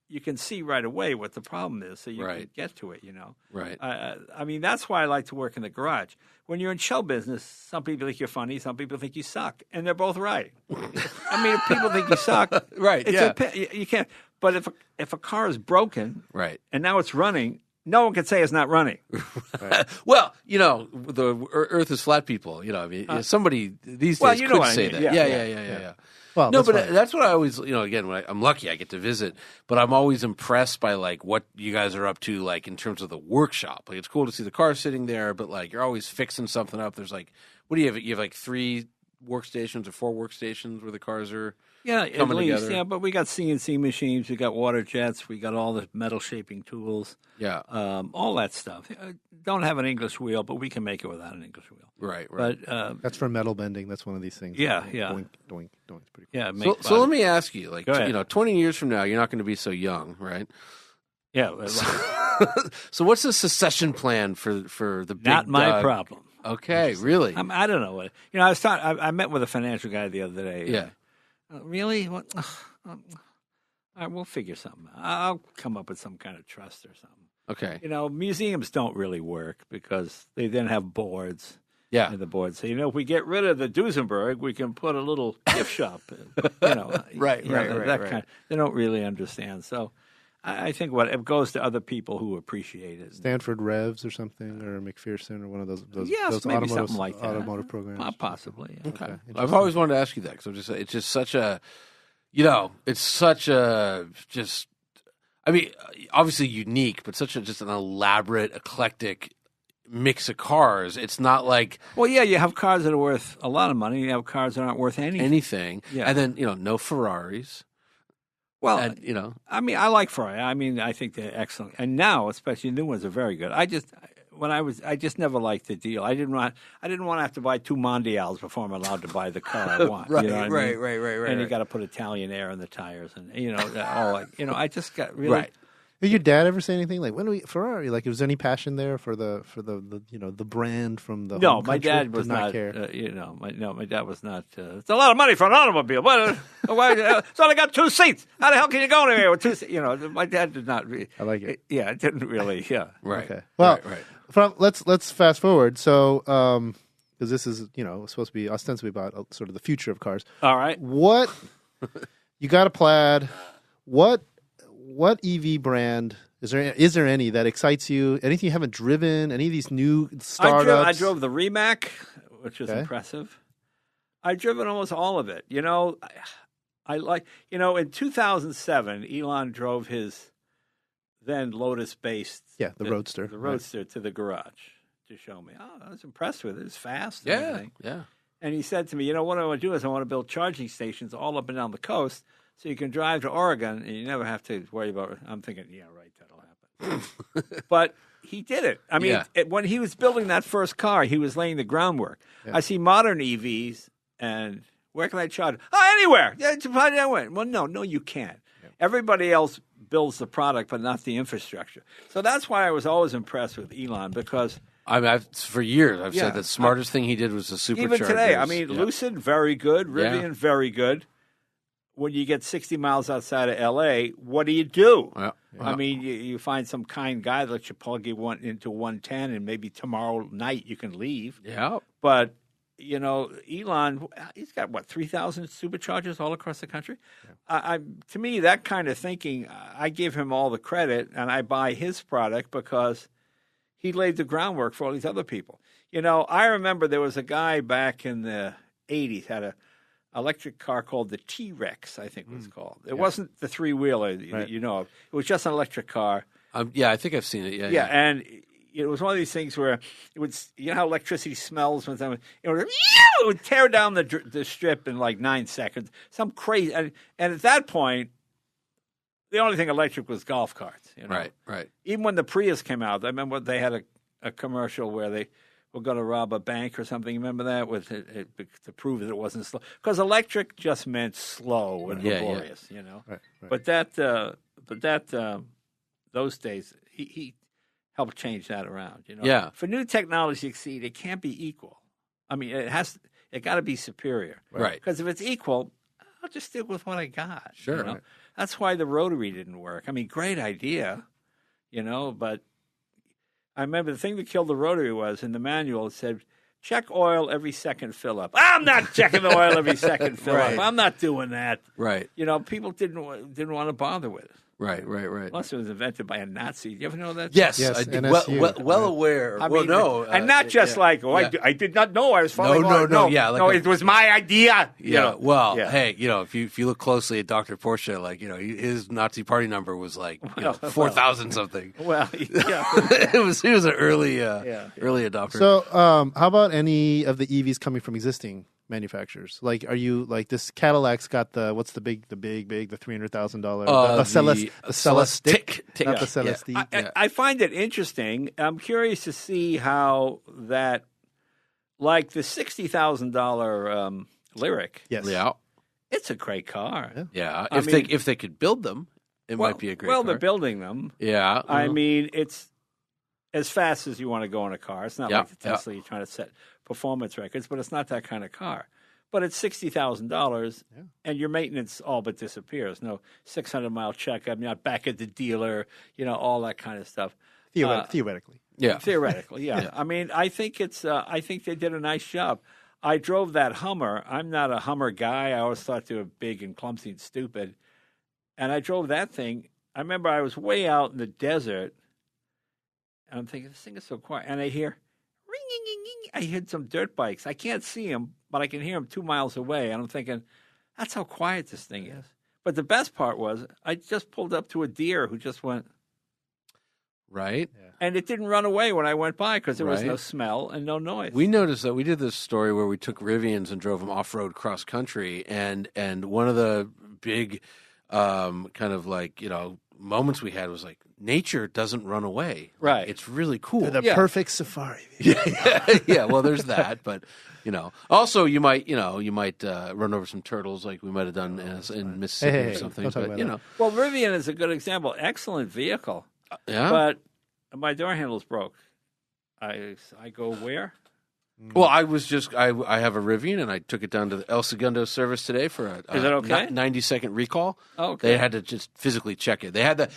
you can see right away what the problem is, so you Right. can get to it. You know, Right. I mean, that's why I like to work in the garage. When you're in show business, some people think you're funny, some people think you suck, and they're both right. I mean, if people think you suck, Right, yeah. you can't. But if a car is broken, Right. and now it's running, no one can say it's not running. Well, you know, the Earth is flat people. You know, I mean, somebody these days you know could what I say mean. that. Yeah, Yeah. Well, No, that's but fine. that's what I always, you know, again, I'm lucky I get to visit, but I'm always impressed by like what you guys are up to, like in terms of the workshop. Like it's cool to see the car sitting there, but like you're always fixing something up. There's like, what do you have? You have like 3 workstations or 4 workstations where the cars are At coming least, together. yeah. But we got CNC machines, we got water jets, we got all the metal shaping tools, Yeah. all that stuff. Don't have an English wheel, but we can make it without an English wheel. Right. But That's for metal bending. That's one of these things. Yeah. Doink, doink, doink. It's pretty cool. yeah, So let me ask you, like, Go ahead. you know, 20 years from now, you're not going to be so young, right? yeah, So what's the succession plan for the big not my dog? problem. Okay, really? I don't know what I met with a financial guy the other day. Yeah. Really? What? All right, we'll figure something out. I'll come up with some kind of trust or something. Okay. You know, museums don't really work because they then have boards. Yeah. And the board say, if we get rid of the Duesenberg, we can put a little gift shop. Right. That kind. They don't really understand. So, I think it goes to other people who appreciate it. Stanford Revs or something, or McPherson, or one of those Yes, those maybe automotive, something like that. automotive programs. Possibly. Yeah. Okay. I've interesting. always wanted to ask you that because it's just such a, you know, it's such a just, I mean, obviously unique, but such a just an elaborate, eclectic mix of cars. It's not like Well, yeah, you have cars that are worth a lot of money. You have cars that aren't worth anything. anything. Yeah. And then, you know, no Ferraris. Well, And, you know, I mean, I like Ferrari. I mean, I think they're excellent, and now, especially new ones, are very good. I just never liked the deal. I didn't want to have to buy 2 Mondials before I'm allowed to buy the car I want. Right, you know what I mean? right. And you got to put Italian air in the tires, and I just got really. Right. Did your dad ever say anything like, when we Ferrari? Like, was there any passion there for the the brand from the No, home my country? dad Did was not. care. My dad was not. It's a lot of money for an automobile. But it's only got 2 seats. How the hell can you go anywhere with 2 seats? You know, my dad did not. I like it. Yeah, it didn't really. Yeah. Right. Okay. Well, right. let's fast forward. So, because this is supposed to be ostensibly about sort of the future of cars. All right. What you got a Plaid? What EV brand is there any that excites you? Anything you haven't driven? Any of these new startups? I drove the Rimac, which was Okay. impressive. I've driven almost all of it. You know, I like. In 2007, Elon drove his then Lotus-based the Roadster. the Roadster to the garage to show me. Oh, I was impressed with it. It's fast. And Yeah. everything. Yeah. And he said to me, what I want to do is I want to build charging stations all up and down the coast so you can drive to Oregon and you never have to worry about it. I'm thinking, yeah, right, that'll happen. But he did it. I mean, Yeah. when he was building that first car, he was laying the groundwork. Yeah. I see modern EVs and where can I charge? Oh, anywhere. Yeah, anywhere. Well, no, you can't. Yeah. Everybody else builds the product, but not the infrastructure. So that's why I was always impressed with Elon because I mean, for years I've Yeah. said the smartest thing he did was the superchargers. even today, I mean, Yeah. Lucid, very good. Yeah. Rivian, very good. When you get 60 miles outside of L.A., what do you do? Yeah. I mean, you find some kind guy that lets you plug you into 110, and maybe tomorrow night you can leave. Yeah. But, Elon, he's got, 3,000 superchargers all across the country? Yeah. To me, that kind of thinking, I give him all the credit, and I buy his product because he laid the groundwork for all these other people. I remember there was a guy back in the 80s, had a electric car called the T-Rex, I think it was called. It wasn't the 3-wheeler that you know of. It was just an electric car. Yeah, I think I've seen it. Yeah, and it was one of these things where it would, how electricity smells when it would tear down the strip in like 9 seconds. Some crazy, and at that point, the only thing electric was golf carts. Right. Even when the Prius came out, I remember they had a commercial where they were going to rob a bank or something. Remember that to prove that it wasn't slow, because electric just meant slow and laborious, Right. But those days he helped change that around. Yeah. For new technology to succeed, it can't be equal. I mean, it got to be superior. Right. Because if it's equal, I'll just stick with what I got. Sure. You know? That's why the rotary didn't work. I mean, great idea, but I remember the thing that killed the rotary was in the manual, it said, check oil every second fill up. I'm not checking the oil every second fill up. I'm not doing that. Right. People didn't want to bother with it. Right. Unless it was invented by a Nazi. You ever know that? Yes, Yes, I did. NSU. Well aware. And not just I did not know I was following. No, it was my idea. Yeah. Hey, if you look closely at Dr. Porsche, his Nazi party number was 4,000 something. Well, yeah. He was an early adopter. So, how about any of the EVs coming from existing manufacturers? Are you this Cadillac's got the big $300,000 the Celestiq, not the Celestiq. I find it interesting. I'm curious to see how that, the $60,000 Lyric. Yes. Yeah. It's a great car. Yeah. If they could build them, it might be a great car. Well, they're building them. Yeah. I mean, it's as fast as you want to go in a car. It's not like the Tesla you're trying to set performance records, but it's not that kind of car. But it's $60,000, and your maintenance all but disappears. No 600-mile check. I'm not back at the dealer. All that kind of stuff. Theoretically. Yeah. Theoretically, yeah. I mean, I think I think they did a nice job. I drove that Hummer. I'm not a Hummer guy. I always thought they were big and clumsy and stupid. And I drove that thing. I remember I was way out in the desert, and I'm thinking, this thing is so quiet. And I hear, ring. I heard some dirt bikes. I can't see them, but I can hear them 2 miles away. And I'm thinking, that's how quiet this thing is. But the best part was I just pulled up to a deer who just went. Right. Yeah. And it didn't run away when I went by because there was no smell and no noise. We noticed that we did this story where we took Rivians and drove them off-road cross-country. And one of the big moments we had was nature doesn't run away. Right. It's really cool. They're the perfect safari. Yeah. Well, there's that, but also you might run over some turtles like we might have done in Mississippi or something. But well, Rivian is a good example. Excellent vehicle. Yeah. But my door handle's broke. I go where? Well, I have a Rivian, and I took it down to the El Segundo service today for a Is that okay? 90-second recall. Oh, okay. They had to just physically check it. They had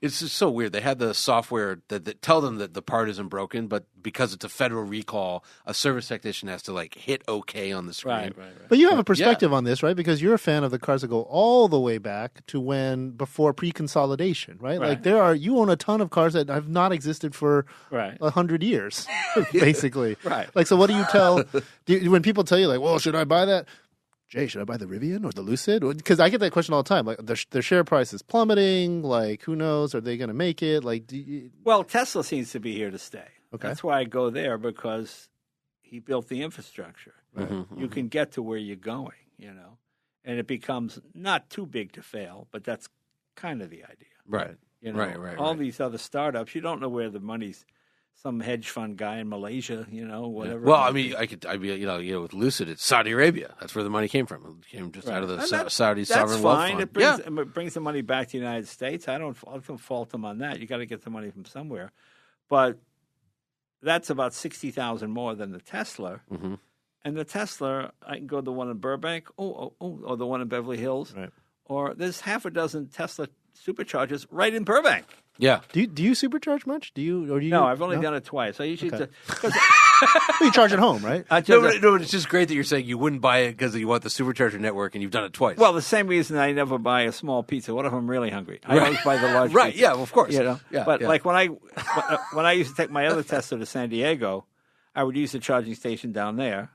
it's just so weird. They had the software that tell them that the part isn't broken, but because it's a federal recall, a service technician has to hit OK on the screen. Right. But you have a perspective on this, right? Because you're a fan of the cars that go all the way back to before pre-consolidation, right? Right. You own a ton of cars that have not existed for 100 years, basically. Right. So what do you tell when people tell you well, should I buy that? Jay, should I buy the Rivian or the Lucid? Because I get that question all the time. Their share price is plummeting. Who knows? Are they going to make it? Well, Tesla seems to be here to stay. Okay. That's why I go there, because he built the infrastructure. Right. Mm-hmm. You can get to where you're going, and it becomes not too big to fail, but that's kind of the idea. Right. Right. All these other startups, you don't know where the money's. Some hedge fund guy in Malaysia, whatever. Well, I mean, with Lucid, it's Saudi Arabia. That's where the money came from. It came just out of the Saudi sovereign wealth fund. It brings the money back to the United States. I don't fault them on that. You got to get the money from somewhere, but that's about 60,000 more than the Tesla. Mm-hmm. And the Tesla, I can go to the one in Burbank, or the one in Beverly Hills, Right. or there's half a dozen Tesla superchargers right in Burbank. Yeah. Do you supercharge much? No, I've only done it twice. I usually you charge at home, right? No, but it's just great that you're saying you wouldn't buy it because you want the supercharger network and you've done it twice. Well, the same reason I never buy a small pizza. What if I'm really hungry? I always buy the large right, pizza. yeah, of course. Yeah, but yeah. when I used to take my other Tesla to San Diego, I would use the charging station down there.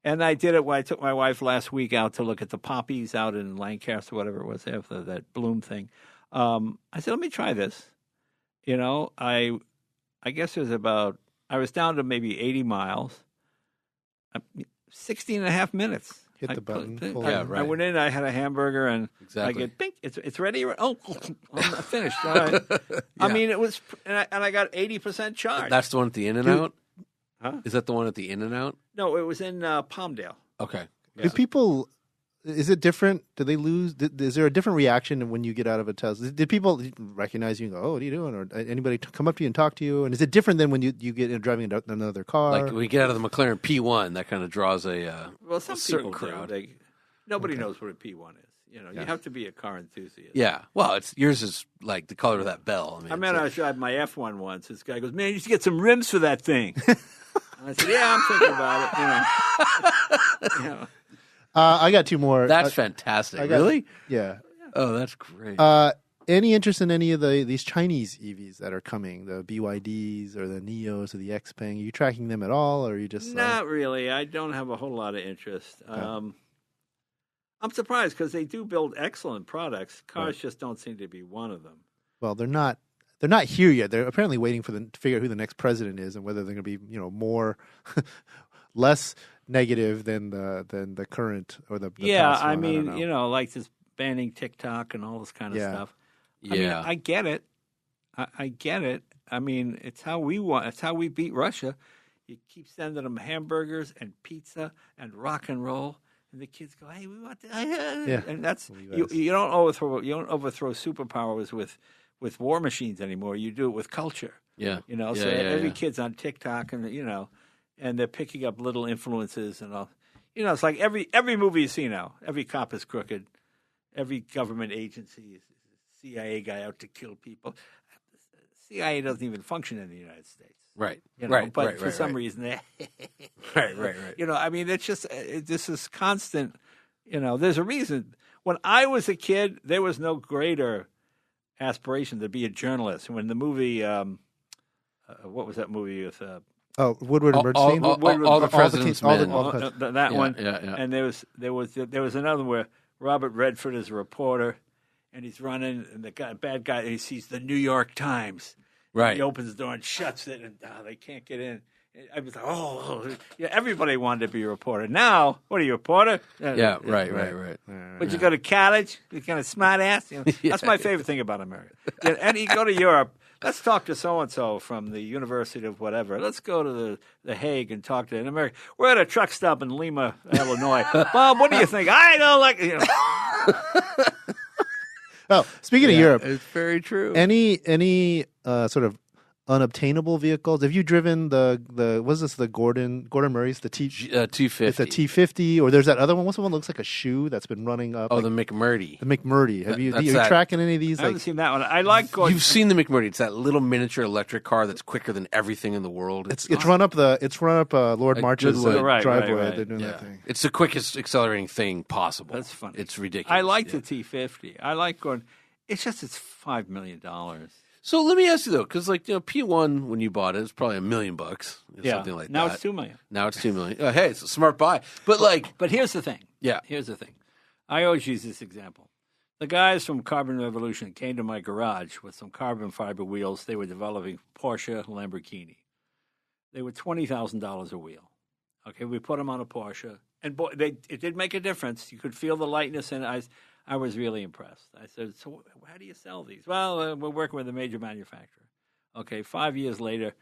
And I did it when I took my wife last week out to look at the poppies out in Lancaster, whatever it was, that bloom thing. I said, let me try this. I guess it was I was down to maybe 80 miles, 16 and a half minutes. Hit the button. I went in, I had a hamburger, and I get, bink, it's ready. Oh, I'm not finished. All right. I mean, it was, and I got 80% charge. That's the one at the In-N-Out? Huh? Is that the one at the In-N-Out? No, it was in Palmdale. Okay. Do people? Is it different? Do they lose? Is there a different reaction when you get out of a Tesla? Did people recognize you and go, "Oh, what are you doing?" Or anybody come up to you and talk to you? And is it different than when you get driving another car? Like when you get out of the McLaren P1, that kind of draws a Some certain people crowd. do. Nobody knows what a P1 is. You know, you have to be a car enthusiast. Yeah. Well, yours is like the color of that bell. I mean, I tried my F1 once. This guy goes, "Man, you should get some rims for that thing." I said, "Yeah, I'm thinking about it." You know. I got two more. That's fantastic. Really? Yeah. Oh, that's great. Any interest in any of these Chinese EVs that are coming, the BYDs or the Neos or the Xpeng? Are you tracking them at all, or are you just not really? I don't have a whole lot of interest. Okay. I'm surprised because they do build excellent products. Cars just don't seem to be one of them. Well, they're not here yet. They're apparently waiting to figure out who the next president is and whether they're going to be, more less negative than the current or the yeah. past one. I mean, like this banning TikTok and all this kind of stuff. I mean, I get it. I get it. I mean, it's how we want. It's how we beat Russia. You keep sending them hamburgers and pizza and rock and roll. And the kids go, "Hey, we want that." And that's you don't overthrow superpowers with war machines anymore. You do it with culture. Yeah. Every kid's on TikTok and and they're picking up little influences and all. It's like every movie you see now, every cop is crooked, every government agency is a CIA guy out to kill people. CIA doesn't even function in the United States. Right. But for some reason, they right. I mean, it's just this is constant. There's a reason. When I was a kid, there was no greater aspiration to be a journalist. When the movie, what was that movie with? Woodward and Bernstein. All the President's Men. That one. Yeah. And there was another one where Robert Redford is a reporter, and he's running, and the bad guy, he sees the New York Times. Right. He opens the door and shuts it, and they can't get in. I was like, everybody wanted to be a reporter. Now, what are you, a reporter? Yeah, right. But you go to college, you're kind of smart ass. That's my favorite thing about America. And you go to Europe, let's talk to so-and-so from the University of whatever. Let's go to the Hague and talk to an American. We're at a truck stop in Lima, Illinois. Bob, what do you think? I don't like Oh, speaking of Europe, it's very true. Any sort of unobtainable vehicles? Have you driven the what's this? The Gordon Murray's the T250. It's a T50, or there's that other one. What's the one that looks like a shoe that's been running up? Oh, the McMurdy. The McMurdy. Are you tracking any of these? I haven't seen that one. I like Gordon. You've seen the McMurdy. It's that little miniature electric car that's quicker than everything in the world. It's run up Lord March's driveway. They're doing that thing. It's the quickest accelerating thing possible. That's funny. It's ridiculous. I like the T50. I like Gordon. It's just it's $5 million. So let me ask you though, because P1 when you bought it, it's probably $1 million, something like now that. It's $2 million. Now it's $2 million. Hey, it's a smart buy. But but here's the thing. Yeah. Here's the thing. I always use this example. The guys from Carbon Revolution came to my garage with some carbon fiber wheels. They were developing Porsche, Lamborghini. They were $20,000 a wheel. Okay, we put them on a Porsche, and boy, it did make a difference. You could feel the lightness, and I was really impressed. I said, "So how do you sell these?" Well, we're working with a major manufacturer. Okay, 5 years later,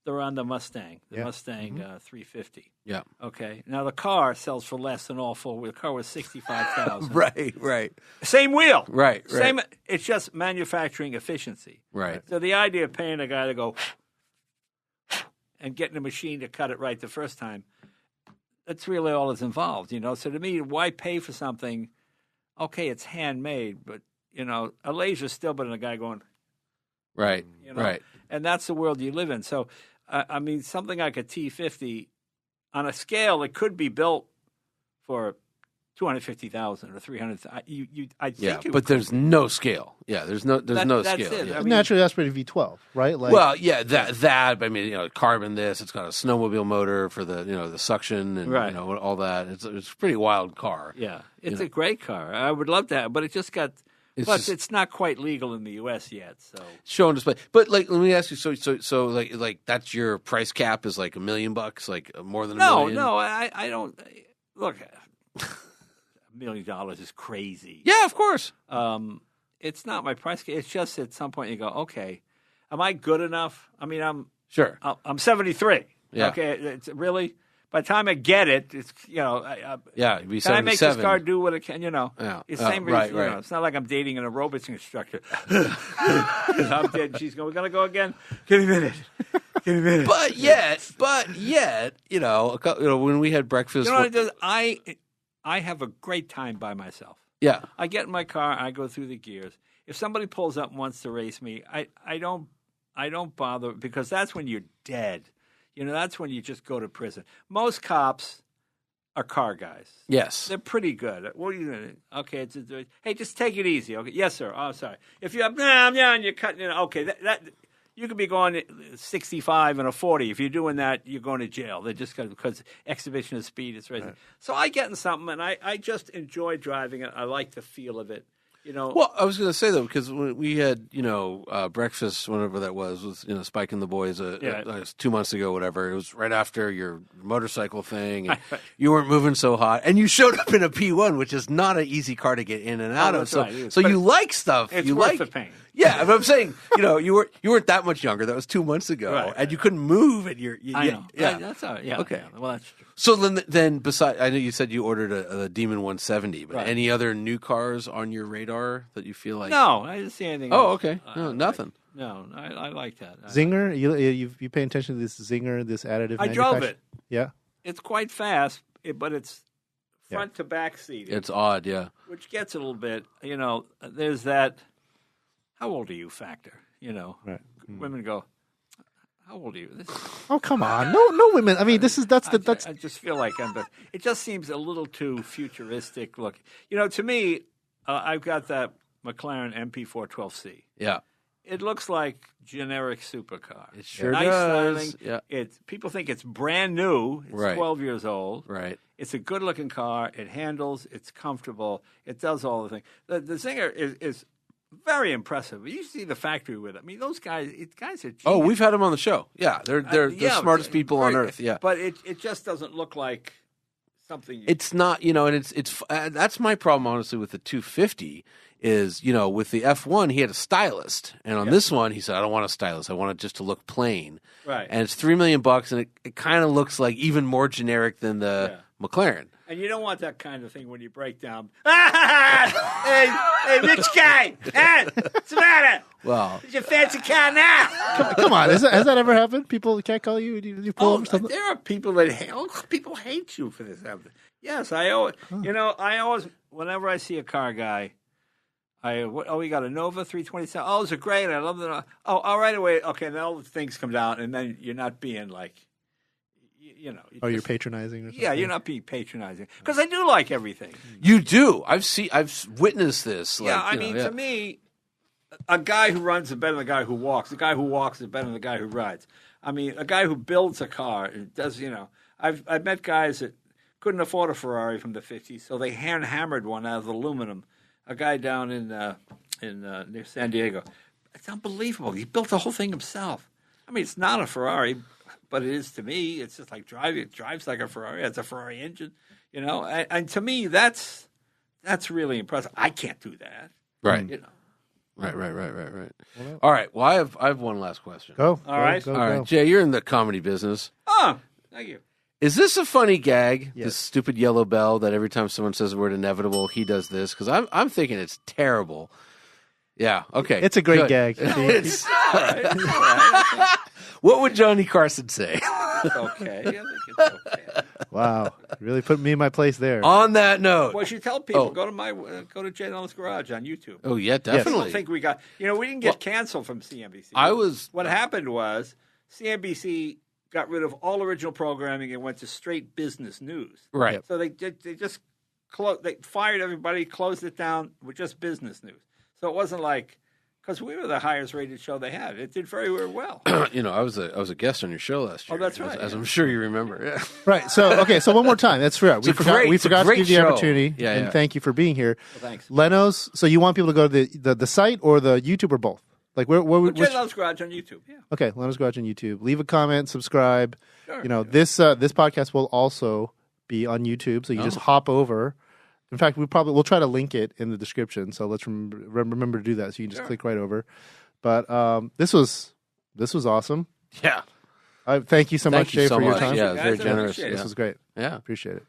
they're on the Mustang, Mustang 350. Yeah. Okay, now the car sells for less than all full wheel. The car was $65,000. Right. Same wheel. Right. Same. It's just manufacturing efficiency. Right. So the idea of paying a guy to go and getting a machine to cut it right the first time, that's really all that's involved, So to me, why pay for something? Okay, it's handmade, but a laser's still better than a guy going. Right. Right. And that's the world you live in. So, I mean, something like a T50, on a scale, it could be built for $250,000 or $300,000. I think. But there's no scale. Yeah, there's no scale. It. Yeah. I mean, Naturally aspirated V12, right? That. I mean, carbon. It's got a snowmobile motor for the suction and all that. It's a pretty wild car. Yeah, it's a great car. I would love to have, but it just got. It's not quite legal in the U.S. yet. So show and display. But let me ask you. So that's your price cap is $1 million, more than $1 million. No, I don't. Look, $1 million is crazy. Yeah, of course. It's not my price. It's just at some point you go, okay, am I good enough? I mean, I'm 73. Yeah. Okay, it's really. By the time I get it, it's it'd be 77. Can I make this car do what it can? Yeah. It's the same reason. Right. It's not like I'm dating an aerobics instructor. I'm dead. She's going. We're gonna go again. Give me a minute. But yet, when we had breakfast, what it does? I have a great time by myself. Yeah. I get in my car, I go through the gears. If somebody pulls up and wants to race me, I don't bother because that's when you're dead. That's when you just go to prison. Most cops are car guys. Yes. They're pretty good. What are you doing? Okay, hey, just take it easy. Okay, yes, sir. Oh, sorry. If you have and you're cutting it. Okay, that you could be going 65 and a 40. If you're doing that, you're going to jail. They're just because exhibition of speed is racing. Right. So I get in something, and I just enjoy driving it. I like the feel of it. Well, I was going to say though, because when we had breakfast, whenever that was Spike and the boys, it was 2 months ago, whatever. It was right after your motorcycle thing, and you weren't moving so hot, and you showed up in a P1, which is not an easy car to get in and out of. So, right. So you like stuff. It's you worth like the pain. Yeah, but I'm saying, you weren't that much younger. That was 2 months ago, right. And you couldn't move, and I know. Yeah, that's all right. Yeah. Okay. Yeah. Well, that's true. So then, besides, I know you said you ordered a Demon 170, but any other new cars on your radar that you feel like? No, I didn't see anything. Oh, else. okay. No, nothing. No, I like that. Zinger, you pay attention to this Zinger, this additive? I drove it. Yeah, it's quite fast, but it's front to back seat. It's odd, yeah. Which gets a little bit. There's that. How old are you? Factor. Right. Women go. How old are you? Oh, come on. No women. I mean, I just feel like it just seems a little too futuristic look. To me, I've got that McLaren MP412C. Yeah. It looks like generic supercar. It sure nice does. Styling. Yeah. People think it's brand new. It's 12 years old. Right. It's a good-looking car. It handles. It's comfortable. It does all the things. The Czinger is very impressive. You see the factory with it. I mean, those guys are genius. Oh, we've had them on the show. Yeah, they're the smartest people on earth. Yeah, but it just doesn't look like something. It's not, and it's that's my problem honestly with the 250 is, with the F1 he had a stylist, and on this one he said I don't want a stylist. I want it just to look plain. Right. And it's $3 million, and it kind of looks like even more generic than the McLaren. And you don't want that kind of thing when you break down. Hey, rich guy! Hey, what's the matter? Well, it's your fancy car now. Come on, has that ever happened? People can't call you. You pull up or something. There are people people hate you for this. Yes, I always. I always. Whenever I see a car guy, we got a Nova 327. Oh, it's a great. I love the. Oh, all right away. Okay, then all the things come down, and then you're not being like. You're patronizing or something? Yeah, you're not being patronizing. Because I do like everything. You do. I've witnessed this. To me, a guy who runs is better than the guy who walks. The guy who walks is better than the guy who rides. I mean, a guy who builds a car does, I've met guys that couldn't afford a Ferrari from the 50s, so they hand-hammered one out of aluminum. A guy down in near San Diego. It's unbelievable. He built the whole thing himself. I mean, it's not a Ferrari, but it is to me. It's just like driving. It drives like a Ferrari. It's a Ferrari engine, And to me, that's really impressive. I can't do that, right? Right. All right. Well, I have one last question. Go. All right. Go. Jay, you're in the comedy business. Oh, thank you. Is this a funny gag? Yes. This stupid yellow bell that every time someone says the word inevitable, he does this? Because I'm thinking it's terrible. Yeah. Okay. It's a great Good. gag. It's All right. What would Johnny Carson say? It's okay. I think it's okay. Wow. You really put me in my place there. On that note. Well, you should tell people, go to Jay Leno's Garage on YouTube. Oh, yeah, I definitely. don't think we got, we didn't get canceled from CNBC. What happened was CNBC got rid of all original programming and went to straight business news. Right. So they just they fired everybody, closed it down with just business news. So it wasn't like, because we were the highest rated show they had. It did very, very well. I was a guest on your show last year. Oh, that's right. As I'm sure you remember. Yeah. Right. So one more time. That's fair. We forgot to give you the opportunity. Yeah, and thank you for being here. Well, thanks. Leno's. So you want people to go to the site or the YouTube or both? Like where Jay Leno's Garage on YouTube. Yeah. Okay, Leno's Garage on YouTube. Leave a comment, subscribe. Sure. This podcast will also be on YouTube, so you just hop over. In fact, we'll try to link it in the description. So let's remember to do that. So you can just click right over. But this was awesome. Yeah. Thank you so much, Jay, for your time. Yeah, it was very generous. This was great. Yeah. Appreciate it.